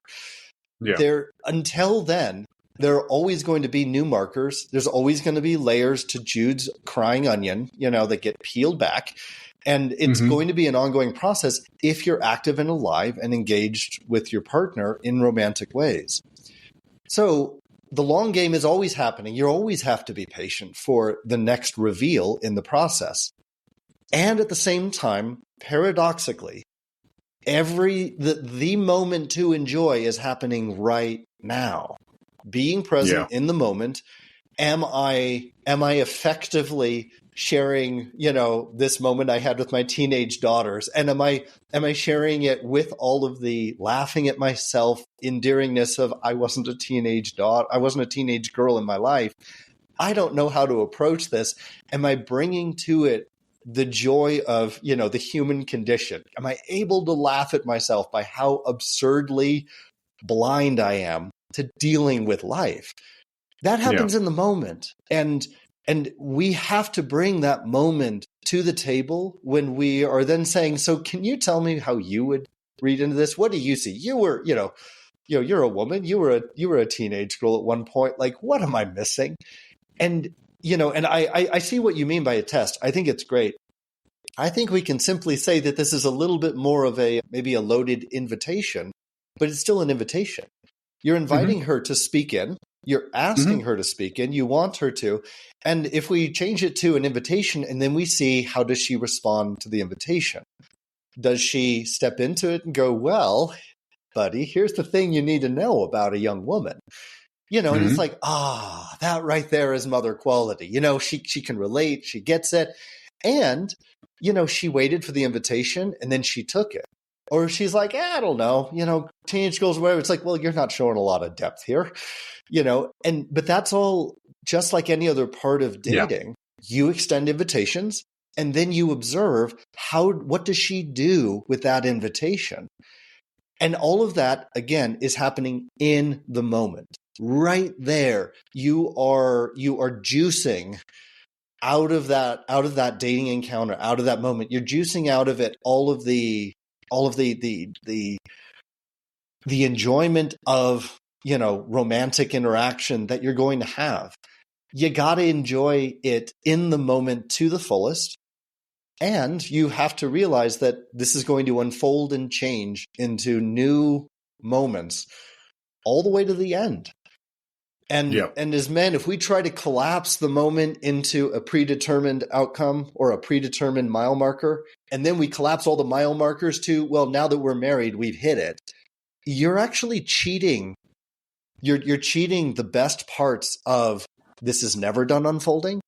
Yeah. Until then, there are always going to be new markers. There's always going to be layers to Jude's crying onion, that get peeled back. And it's going to be an ongoing process if you're active and alive and engaged with your partner in romantic ways. So the long game is always happening. You always have to be patient for the next reveal in the process. And at the same time, paradoxically, the moment to enjoy is happening right now. Being present in the moment. Am I effectively sharing, this moment I had with my teenage daughters? And am I sharing it with all of the laughing at myself, endearingness of I wasn't a teenage girl in my life. I don't know how to approach this. Am I bringing to it the joy of, the human condition? Am I able to laugh at myself by how absurdly blind I am to dealing with life? That happens in the moment. And we have to bring that moment to the table when we are then saying, so can you tell me how you would read into this? What do you see? You were, you're a woman. You were a teenage girl at one point. Like, what am I missing? And, and I see what you mean by a test. I think it's great. I think we can simply say that this is a little bit more of maybe a loaded invitation, but it's still an invitation. You're inviting her to speak in. You're asking her to speak in. You want her to. And if we change it to an invitation and then we see how does she respond to the invitation? Does she step into it and go, well, buddy, here's the thing you need to know about a young woman. And it's like, that right there is mother quality. She can relate. She gets it. And, she waited for the invitation and then she took it. Or she's like, I don't know, teenage girls, whatever. It's like, well, you're not showing a lot of depth here, but that's all just like any other part of dating. You extend invitations and then you observe what does she do with that invitation? And all of that, again, is happening in the moment. Right there, you are juicing out of that dating encounter, out of that moment. You're juicing out of it all of the enjoyment of, romantic interaction that you're going to have. You got to enjoy it in the moment to the fullest. And you have to realize that this is going to unfold and change into new moments all the way to the end. And as men, if we try to collapse the moment into a predetermined outcome or a predetermined mile marker, and then we collapse all the mile markers to, well, now that we're married, we've hit it. You're actually cheating. You're cheating the best parts of this is never done unfolding.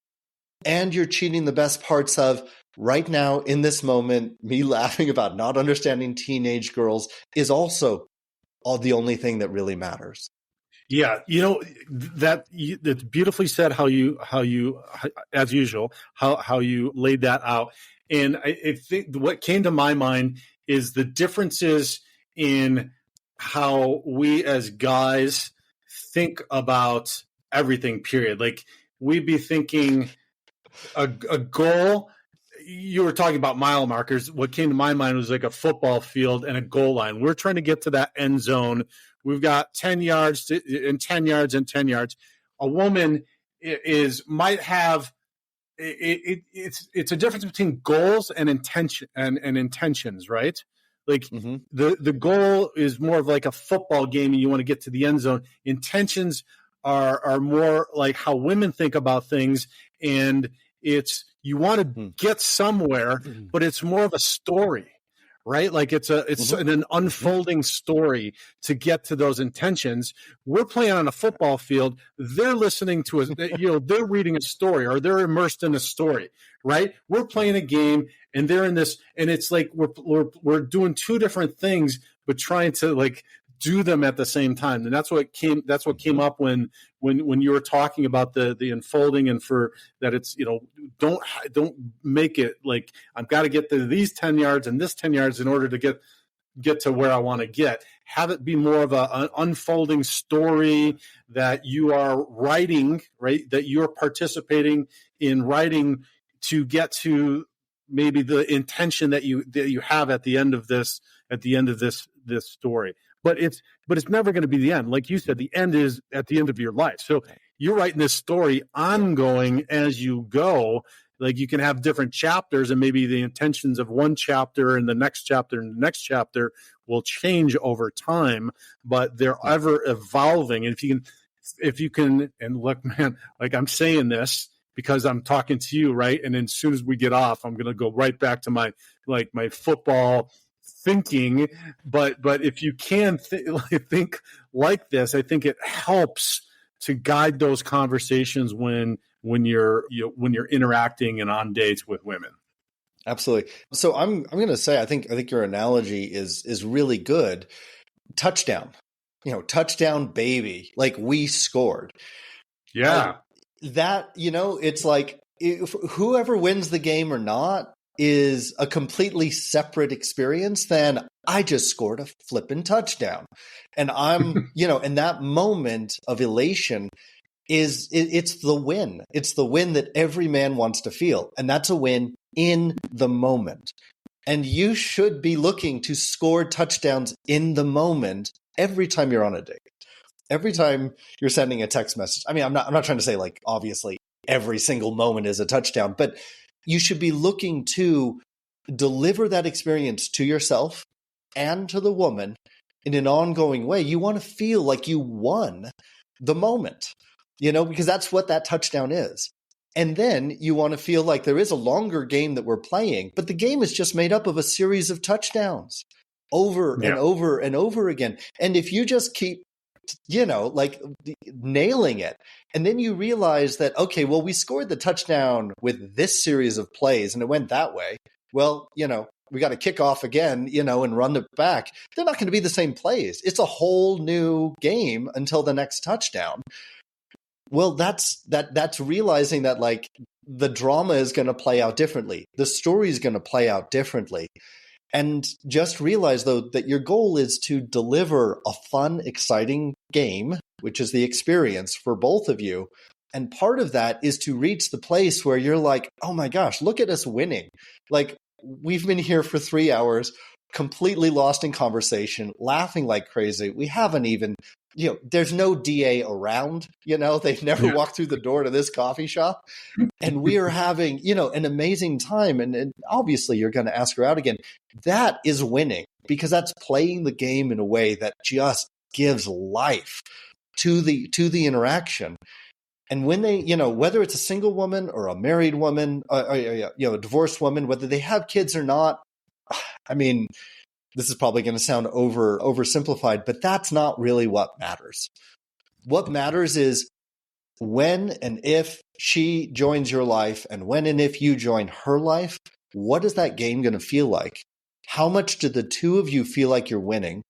And you're cheating the best parts of right now in this moment, me laughing about not understanding teenage girls is also the only thing that really matters. Yeah, that's beautifully said. How you, as usual, how you laid that out. And I think what came to my mind is the differences in how we as guys think about everything. Period. Like we'd be thinking a goal. You were talking about mile markers. What came to my mind was like a football field and a goal line. We're trying to get to that end zone. We've got 10 yards and 10 yards and 10 yards. A woman might have it's a difference between goals and intention and intentions, right? Like the goal is more of like a football game and you want to get to the end zone. Intentions are more like how women think about things, and it's you want to get somewhere, but it's more of a story, right? Like it's an unfolding story to get to those intentions. We're playing on a football field. They're listening to us, they're reading a story or they're immersed in a story, right? We're playing a game and they're in this, and it's like we're doing two different things, but trying to like do them at the same time. And that's what came up when you were talking about the unfolding, and for that, it's, don't make it like I've got to get to these 10 yards and this 10 yards in order to get to where I want to get. Have it be more of an unfolding story that you are writing, right? That you're participating in writing to get to maybe the intention that you have at the end of this story. But it's never going to be the end. Like you said, the end is at the end of your life. So you're writing this story ongoing as you go. Like you can have different chapters, and maybe the intentions of one chapter and the next chapter and the next chapter will change over time, but they're ever evolving. And if you can, and look, man, like I'm saying this because I'm talking to you, right? And then as soon as we get off, I'm going to go right back to my football thinking. But if you can think like this, I think it helps to guide those conversations when you're interacting and on dates with women. Absolutely. So I'm going to say I think your analogy is really good. Touchdown, touchdown baby, like we scored. Yeah. That, it's like whoever wins the game or not is a completely separate experience than I just scored a flippin' touchdown. And I'm, and that moment of elation it's the win. It's the win that every man wants to feel. And that's a win in the moment. And you should be looking to score touchdowns in the moment every time you're on a date. Every time you're sending a text message. I mean, I'm not trying to say like, obviously every single moment is a touchdown, but you should be looking to deliver that experience to yourself and to the woman in an ongoing way. You want to feel like you won the moment, because that's what that touchdown is. And then you want to feel like there is a longer game that we're playing, but the game is just made up of a series of touchdowns over and over and over again. And if you just keep, nailing it, and then you realize that, okay, well, we scored the touchdown with this series of plays and it went that way. Well, we got to kick off again, and run it back. They're not going to be the same plays. It's a whole new game until the next touchdown. Well, that's realizing that like the drama is going to play out differently. The story is going to play out differently. And just realize, though, that your goal is to deliver a fun, exciting game, which is the experience for both of you. And part of that is to reach the place where you're like, oh my gosh, look at us winning. Like we've been here for 3 hours, completely lost in conversation, laughing like crazy. We haven't even, there's no DA around, they've never walked through the door to this coffee shop. And we are having, an amazing time. And obviously you're going to ask her out again. That is winning, because that's playing the game in a way that just gives life to the interaction. And when they, whether it's a single woman or a married woman, a divorced woman, whether they have kids or not, I mean, this is probably going to sound oversimplified, but that's not really what matters. What matters is when and if she joins your life, and when and if you join her life, what is that game going to feel like? How much do the two of you feel like you're winning?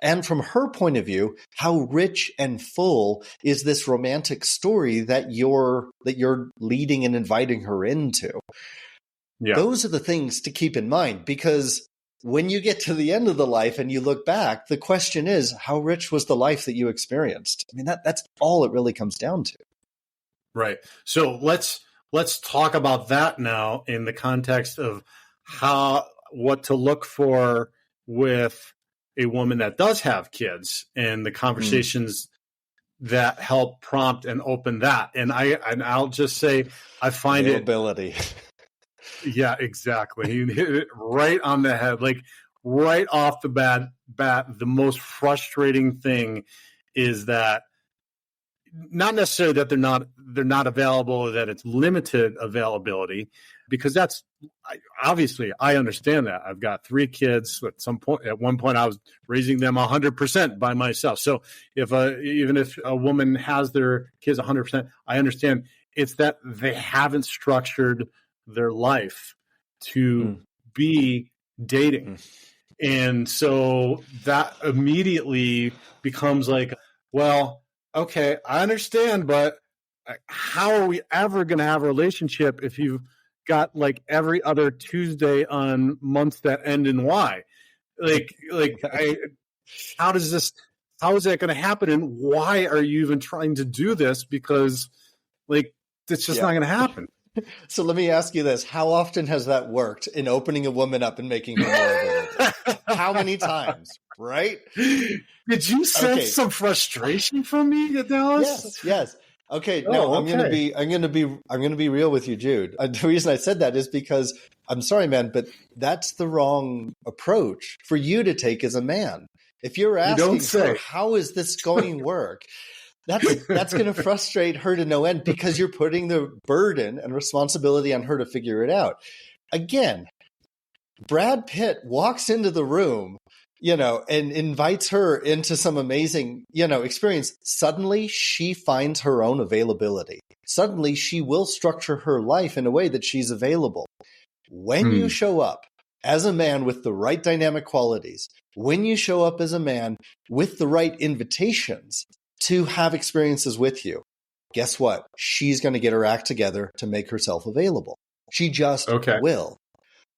And from her point of view, how rich and full is this romantic story that you're leading and inviting her into? Yeah. Those are the things to keep in mind, because when you get to the end of the life and you look back, the question is, how rich was the life that you experienced? I mean, that's all it really comes down to. Right. So let's talk about that now in the context of what to look for with a woman that does have kids, and the conversations that help prompt and open that. And I'll just say, I find availability. Yeah, exactly. He hit it right on the head. Like right off the bat, the most frustrating thing is that not necessarily that they're not available, or that it's limited availability, because obviously I understand that. I've got 3 kids. At one point I was raising them 100% by myself. So even if a woman has their kids 100%, I understand it's that they haven't structured their life to be dating. And so that immediately becomes like, well, okay, I understand, but how are we ever going to have a relationship if you've got like every other Tuesday on months that end in Y? How is that going to happen? And why are you even trying to do this? Because like, it's just not going to happen. So let me ask you this. How often has that worked in opening a woman up and making her more available? How many times, right? Did you sense some frustration from me, Dallas? Yes. Okay, no, I'm going to be real with you, Jude. The reason I said that is because I'm sorry, man, but that's the wrong approach for you to take as a man. If you're asking her, how is this going to work? That's going to frustrate her to no end because you're putting the burden and responsibility on her to figure it out. Again, Brad Pitt walks into the room, and invites her into some amazing, experience. Suddenly she finds her own availability. Suddenly she will structure her life in a way that she's available. When you show up as a man with the right dynamic qualities, when you show up as a man with the right invitations to have experiences with you, guess what? She's going to get her act together to make herself available. She just will.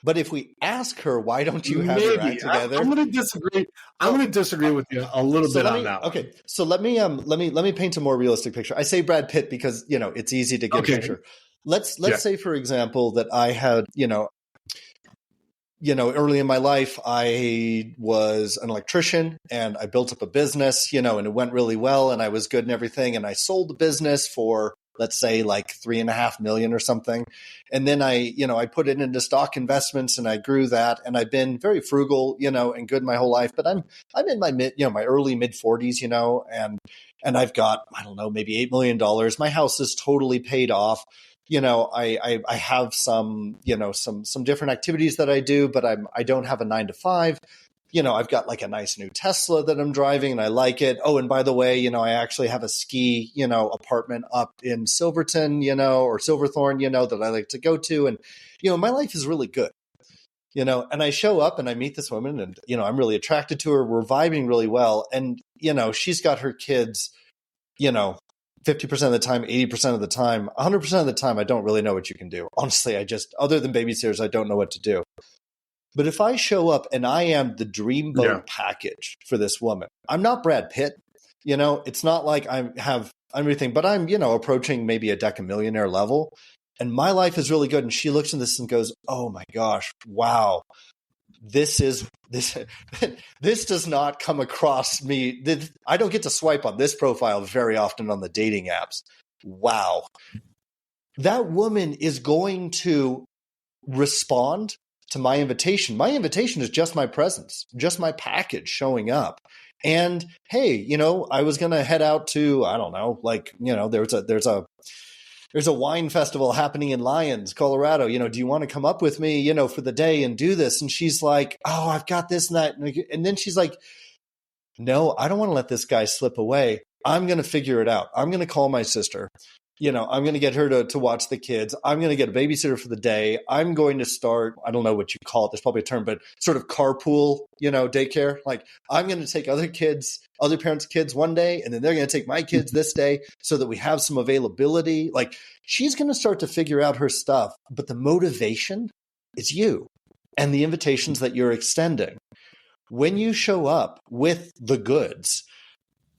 But if we ask her, why don't you have your act together? I'm going to disagree. I'm going to disagree with you a little bit on that. Okay, so let me paint a more realistic picture. I say Brad Pitt because it's easy to get a picture. Let's say, for example, that I had early in my life, I was an electrician and I built up a business, and it went really well and I was good and everything. And I sold the business for, let's say, like $3.5 million or something. And then I put it into stock investments and I grew that. And I've been very frugal, and good my whole life, but I'm in my my early mid 40s, and I've got, I don't know, maybe $8 million. My house is totally paid off. I have some different activities that I do, but I don't have a 9-to-5. I've got like a nice new Tesla that I'm driving and I like it. Oh, and by the way, I actually have a ski, apartment up in Silverton, or Silverthorne, that I like to go to. And, my life is really good, and I show up and I meet this woman and, I'm really attracted to her. We're vibing really well. And, she's got her kids, 50% of the time, 80% of the time, 100% of the time, I don't really know what you can do. Honestly, other than babysitters, I don't know what to do. But if I show up and I am the dreamboat package for this woman, I'm not Brad Pitt, it's not like I have everything, but I'm, approaching maybe a decamillionaire level and my life is really good. And she looks at this and goes, oh my gosh, wow. This does not come across me. I don't get to swipe on this profile very often on the dating apps. Wow. That woman is going to respond to my invitation. My invitation is just my presence, just my package showing up. And hey, I was going to head out to, I don't know, like, there's a wine festival happening in Lyons, Colorado. Do you want to come up with me, for the day and do this? And she's like, oh, I've got this and that. And then she's like, no, I don't want to let this guy slip away. I'm going to figure it out. I'm going to call my sister. I'm going to get her to watch the kids. I'm going to get a babysitter for the day. I'm going to start, I don't know what you call it. There's probably a term, but sort of carpool, daycare. Like I'm going to take other parents' kids one day, and then they're going to take my kids this day so that we have some availability. Like she's going to start to figure out her stuff, but the motivation is you and the invitations that you're extending. When you show up with the goods,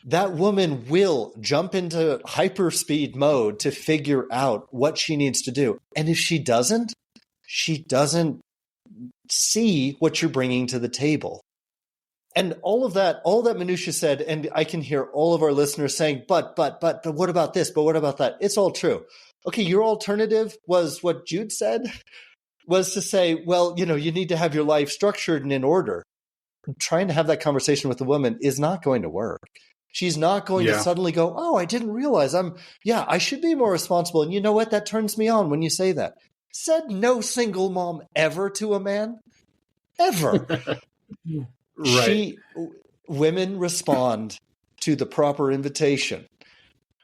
that woman will jump into hyperspeed mode to figure out what she needs to do. And if she doesn't see what you're bringing to the table. And all that minutia said, and I can hear all of our listeners saying, but what about this? But what about that? It's all true. Okay, your alternative was what Jude said, was to say, well, you need to have your life structured and in order. Trying to have that conversation with a woman is not going to work. She's not going to suddenly go, oh, I didn't realize I should be more responsible. And you know what? That turns me on when you say that. said no single mom ever to a man. Ever. Right. Women respond to the proper invitation.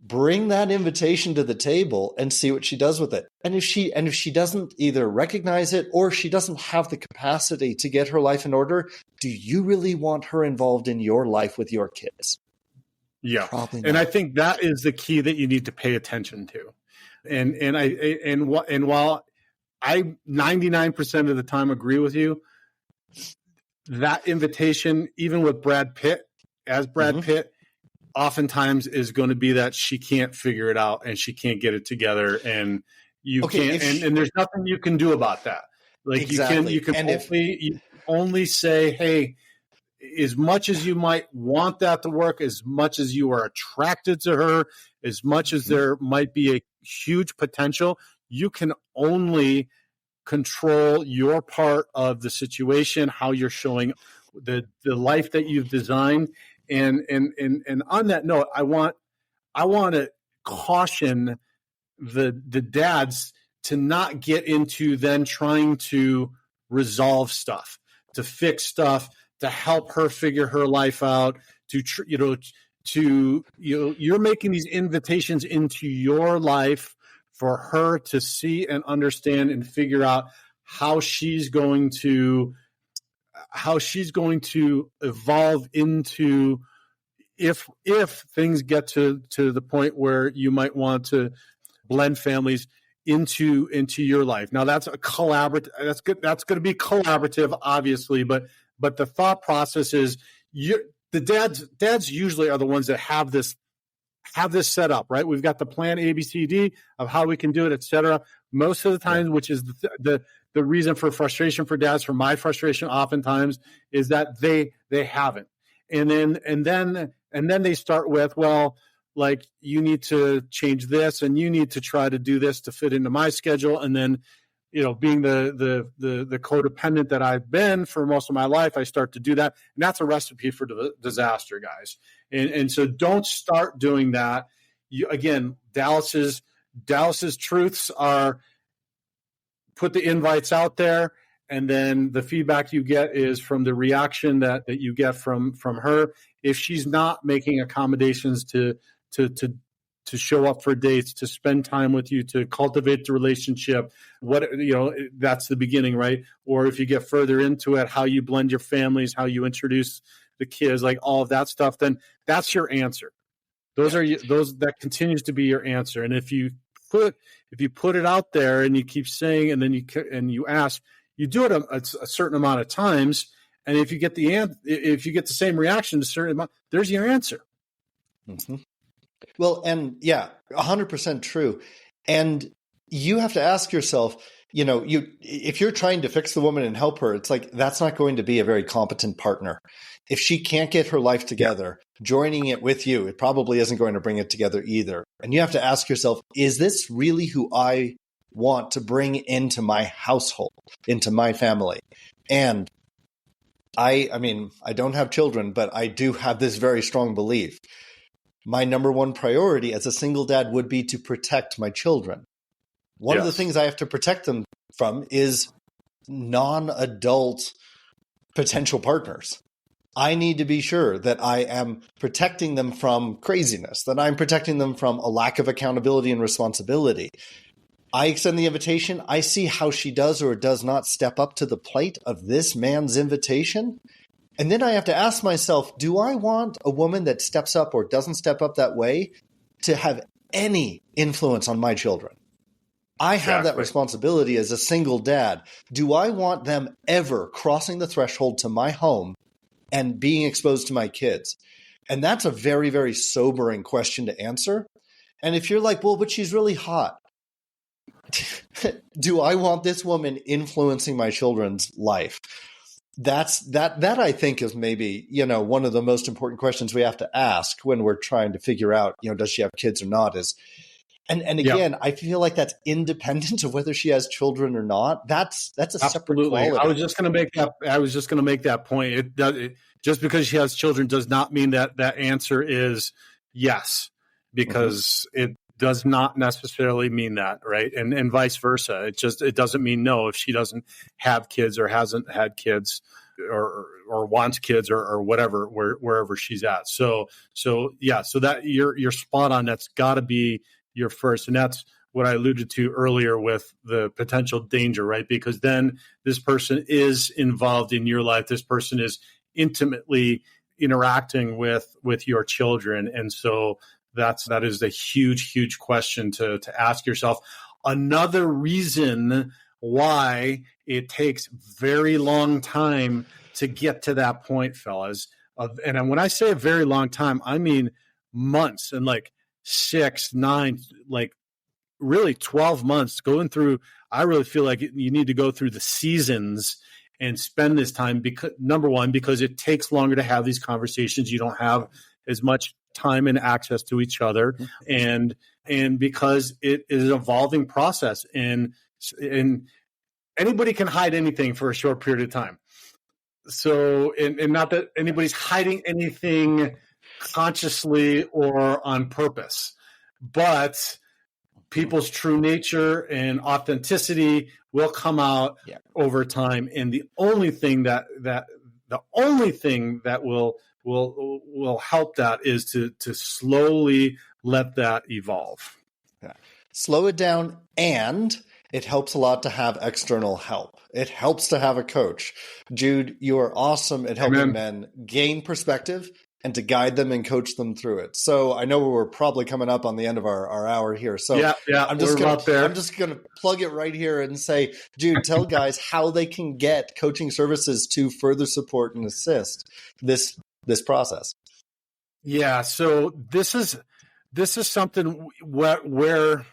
Bring that invitation to the table and see what she does with it. And if she doesn't either recognize it or she doesn't have the capacity to get her life in order, do you really want her involved in your life with your kids? Yeah. Probably And not. I think that is the key that you need to pay attention to. And while I 99% of the time agree with you, that invitation, even with Brad Pitt, Pitt, oftentimes is going to be that she can't figure it out and she can't get it together, and you can't, and there's nothing you can do about that. Like exactly. you can only say, hey, as much as you might want that to work, as much as you are attracted to her, as much as there might be a huge potential, you can only control your part of the situation, how you're showing the life that you've designed. And on that note, I want to caution the dads to not get into then trying to resolve stuff, to fix stuff, to help her figure her life out, you're making these invitations into your life for her to see and understand and figure out how she's going to evolve into, if things get to the point where you might want to blend families into your life. Now that's a collaborative. That's good. That's going to be collaborative, obviously, but the thought process is the dads usually are the ones that have this set up, right? We've got the plan A, B, C, D of how we can do it, et cetera. Most of the time, which is the reason for frustration for dads, for my frustration oftentimes, is that they haven't. And then they start with, well, like, you need to change this and you need to try to do this to fit into my schedule. And then, being the codependent that I've been for most of my life, I start to do that. And that's a recipe for disaster, guys. And so don't start doing that. Again, Dallas's truths are, put the invites out there, and then the feedback you get is from the reaction that you get from her. If she's not making accommodations to show up for dates, to spend time with you, to cultivate the relationship, that's the beginning, right? Or if you get further into it, how you blend your families, how you introduce the kids, like all of that stuff, then that's your answer. That continues to be your answer. And if you put it out there and you keep saying, and then you ask, you do it a certain amount of times, and if you get the same reaction to a certain amount, there's your answer. Mm-hmm. Well, and 100% true. And you have to ask yourself, if you're trying to fix the woman and help her, it's like, that's not going to be a very competent partner. If she can't get her life together, joining it with you, it probably isn't going to bring it together either. And you have to ask yourself, is this really who I want to bring into my household, into my family? And I mean, I don't have children, but I do have this very strong belief. My number one priority as a single dad would be to protect my children. One of the things I have to protect them from is non-adult potential partners. I need to be sure that I am protecting them from craziness, that I'm protecting them from a lack of accountability and responsibility. I extend the invitation. I see how she does or does not step up to the plate of this man's invitation. And then I have to ask myself, do I want a woman that steps up or doesn't step up that way to have any influence on my children? I have that responsibility as a single dad. Do I want them ever crossing the threshold to my home and being exposed to my kids? And that's a very, very sobering question to answer. And if you're like, well, but she's really hot. Do I want this woman influencing my children's life? That I think is maybe, one of the most important questions we have to ask when we're trying to figure out, does she have kids or not, and again, I feel like that's independent of whether she has children or not. That's a separate quality. I was just going to make that point. Just because she has children does not mean that answer is yes, because does not necessarily mean that, right? And vice versa. It doesn't mean no if she doesn't have kids or hasn't had kids or wants kids or whatever, wherever she's at. So that you're spot on. That's got to be your first. And that's what I alluded to earlier with the potential danger, right? Because then this person is involved in your life. This person is intimately interacting with your children. And so that is a huge question to ask yourself. Another reason why it takes very long time to get to that point, fellas. And when I say a very long time, I mean months and like 6, 9, like really 12 months going through. I really feel like you need to go through the seasons and spend this time because, number one, because it takes longer to have these conversations. You don't have as much time and access to each other, and because it is an evolving process, and anybody can hide anything for a short period of time. So, and not that anybody's hiding anything consciously or on purpose, but people's true nature and authenticity will come out over time. And the only thing that will help that is to slowly let that evolve. Yeah. Slow it down, and it helps a lot to have external help. It helps to have a coach. Jude, you are awesome at helping men gain perspective and to guide them and coach them through it. So I know we're probably coming up on the end of our hour here. So I'm just going to plug it right here and say, Jude, tell guys how they can get coaching services to further support and assist this process. Yeah. So this is something wherever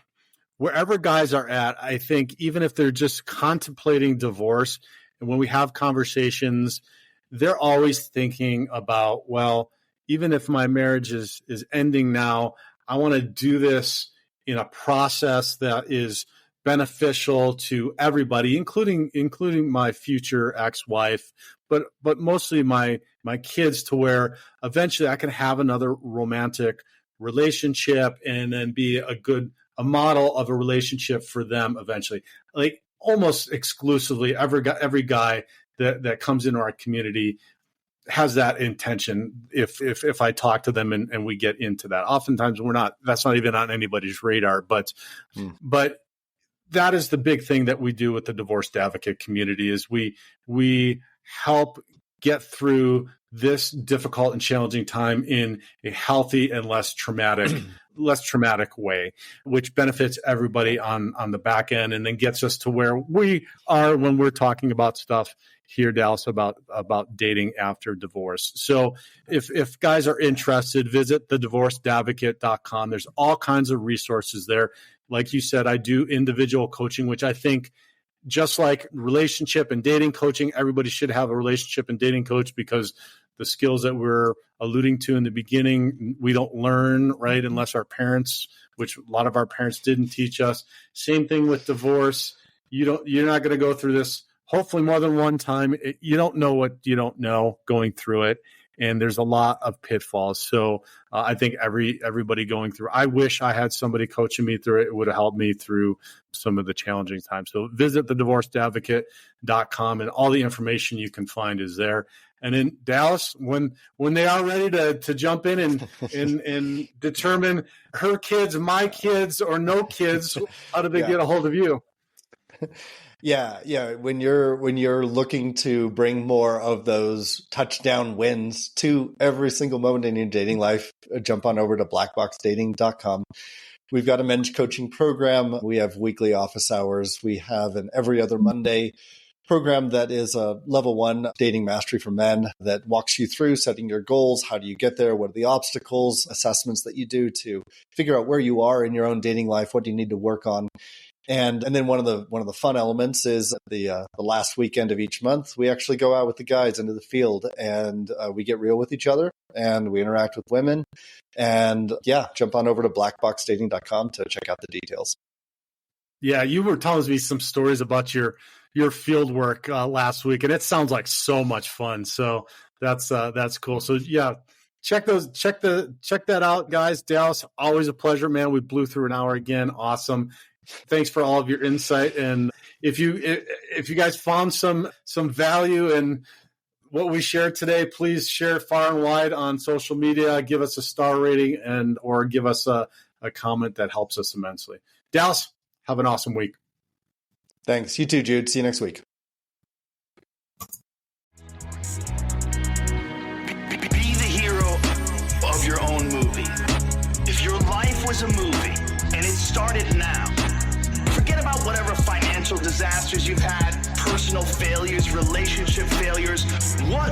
guys are at, I think, even if they're just contemplating divorce, and when we have conversations, they're always thinking about, well, even if my marriage is ending now, I want to do this in a process that is beneficial to everybody, including my future ex-wife, but mostly my kids, to where eventually I can have another romantic relationship and then be a model of a relationship for them eventually. Like almost exclusively every guy that comes into our community has that intention if I talk to them and we get into that. Oftentimes that's not even on anybody's radar, but that is the big thing that we do with the divorced advocate community is we help get through this difficult and challenging time in a healthy and less traumatic way, which benefits everybody on the back end, and then gets us to where we are when we're talking about stuff here, Dallas, about dating after divorce. So if guys are interested, visit thedivorcedadvocate.com. There's all kinds of resources there. Like you said, I do individual coaching, which I think, just like relationship and dating coaching, everybody should have a relationship and dating coach, because the skills that we're alluding to in the beginning, we don't learn, right, unless our parents, which a lot of our parents didn't teach us. Same thing with divorce. You're not going to go through this hopefully more than one time. You don't know what you don't know going through it. And there's a lot of pitfalls. So I think everybody going through, I wish I had somebody coaching me through it. It would have helped me through some of the challenging times. So visit thedivorcedadvocate.com, and all the information you can find is there. And in Dallas, when they are ready to jump in and determine her kids, my kids, or no kids, how do they get a hold of you? Yeah. When you're looking to bring more of those touchdown wins to every single moment in your dating life, jump on over to blackboxdating.com. We've got a men's coaching program. We have weekly office hours. We have an every other Monday program that is a level 1 dating mastery for men that walks you through setting your goals. How do you get there? What are the obstacles, assessments that you do to figure out where you are in your own dating life? What do you need to work on? And then one of the fun elements is the last weekend of each month, we actually go out with the guys into the field, and we get real with each other, and we interact with women. And jump on over to blackboxdating.com to check out the details. Yeah, you were telling me some stories about your field work last week, and it sounds like so much fun. So that's cool. So check that out, guys. Dallas, always a pleasure, man. We blew through an hour again. Awesome. Thanks for all of your insight. And if you guys found some value in what we shared today, please share far and wide on social media. Give us a star rating or give us a comment. That helps us immensely. Dallas, have an awesome week. Thanks. You too, Jude. See you next week. Be the hero of your own movie. If your life was a movie and it started now, forget about whatever financial disasters you've had, personal failures, relationship failures. What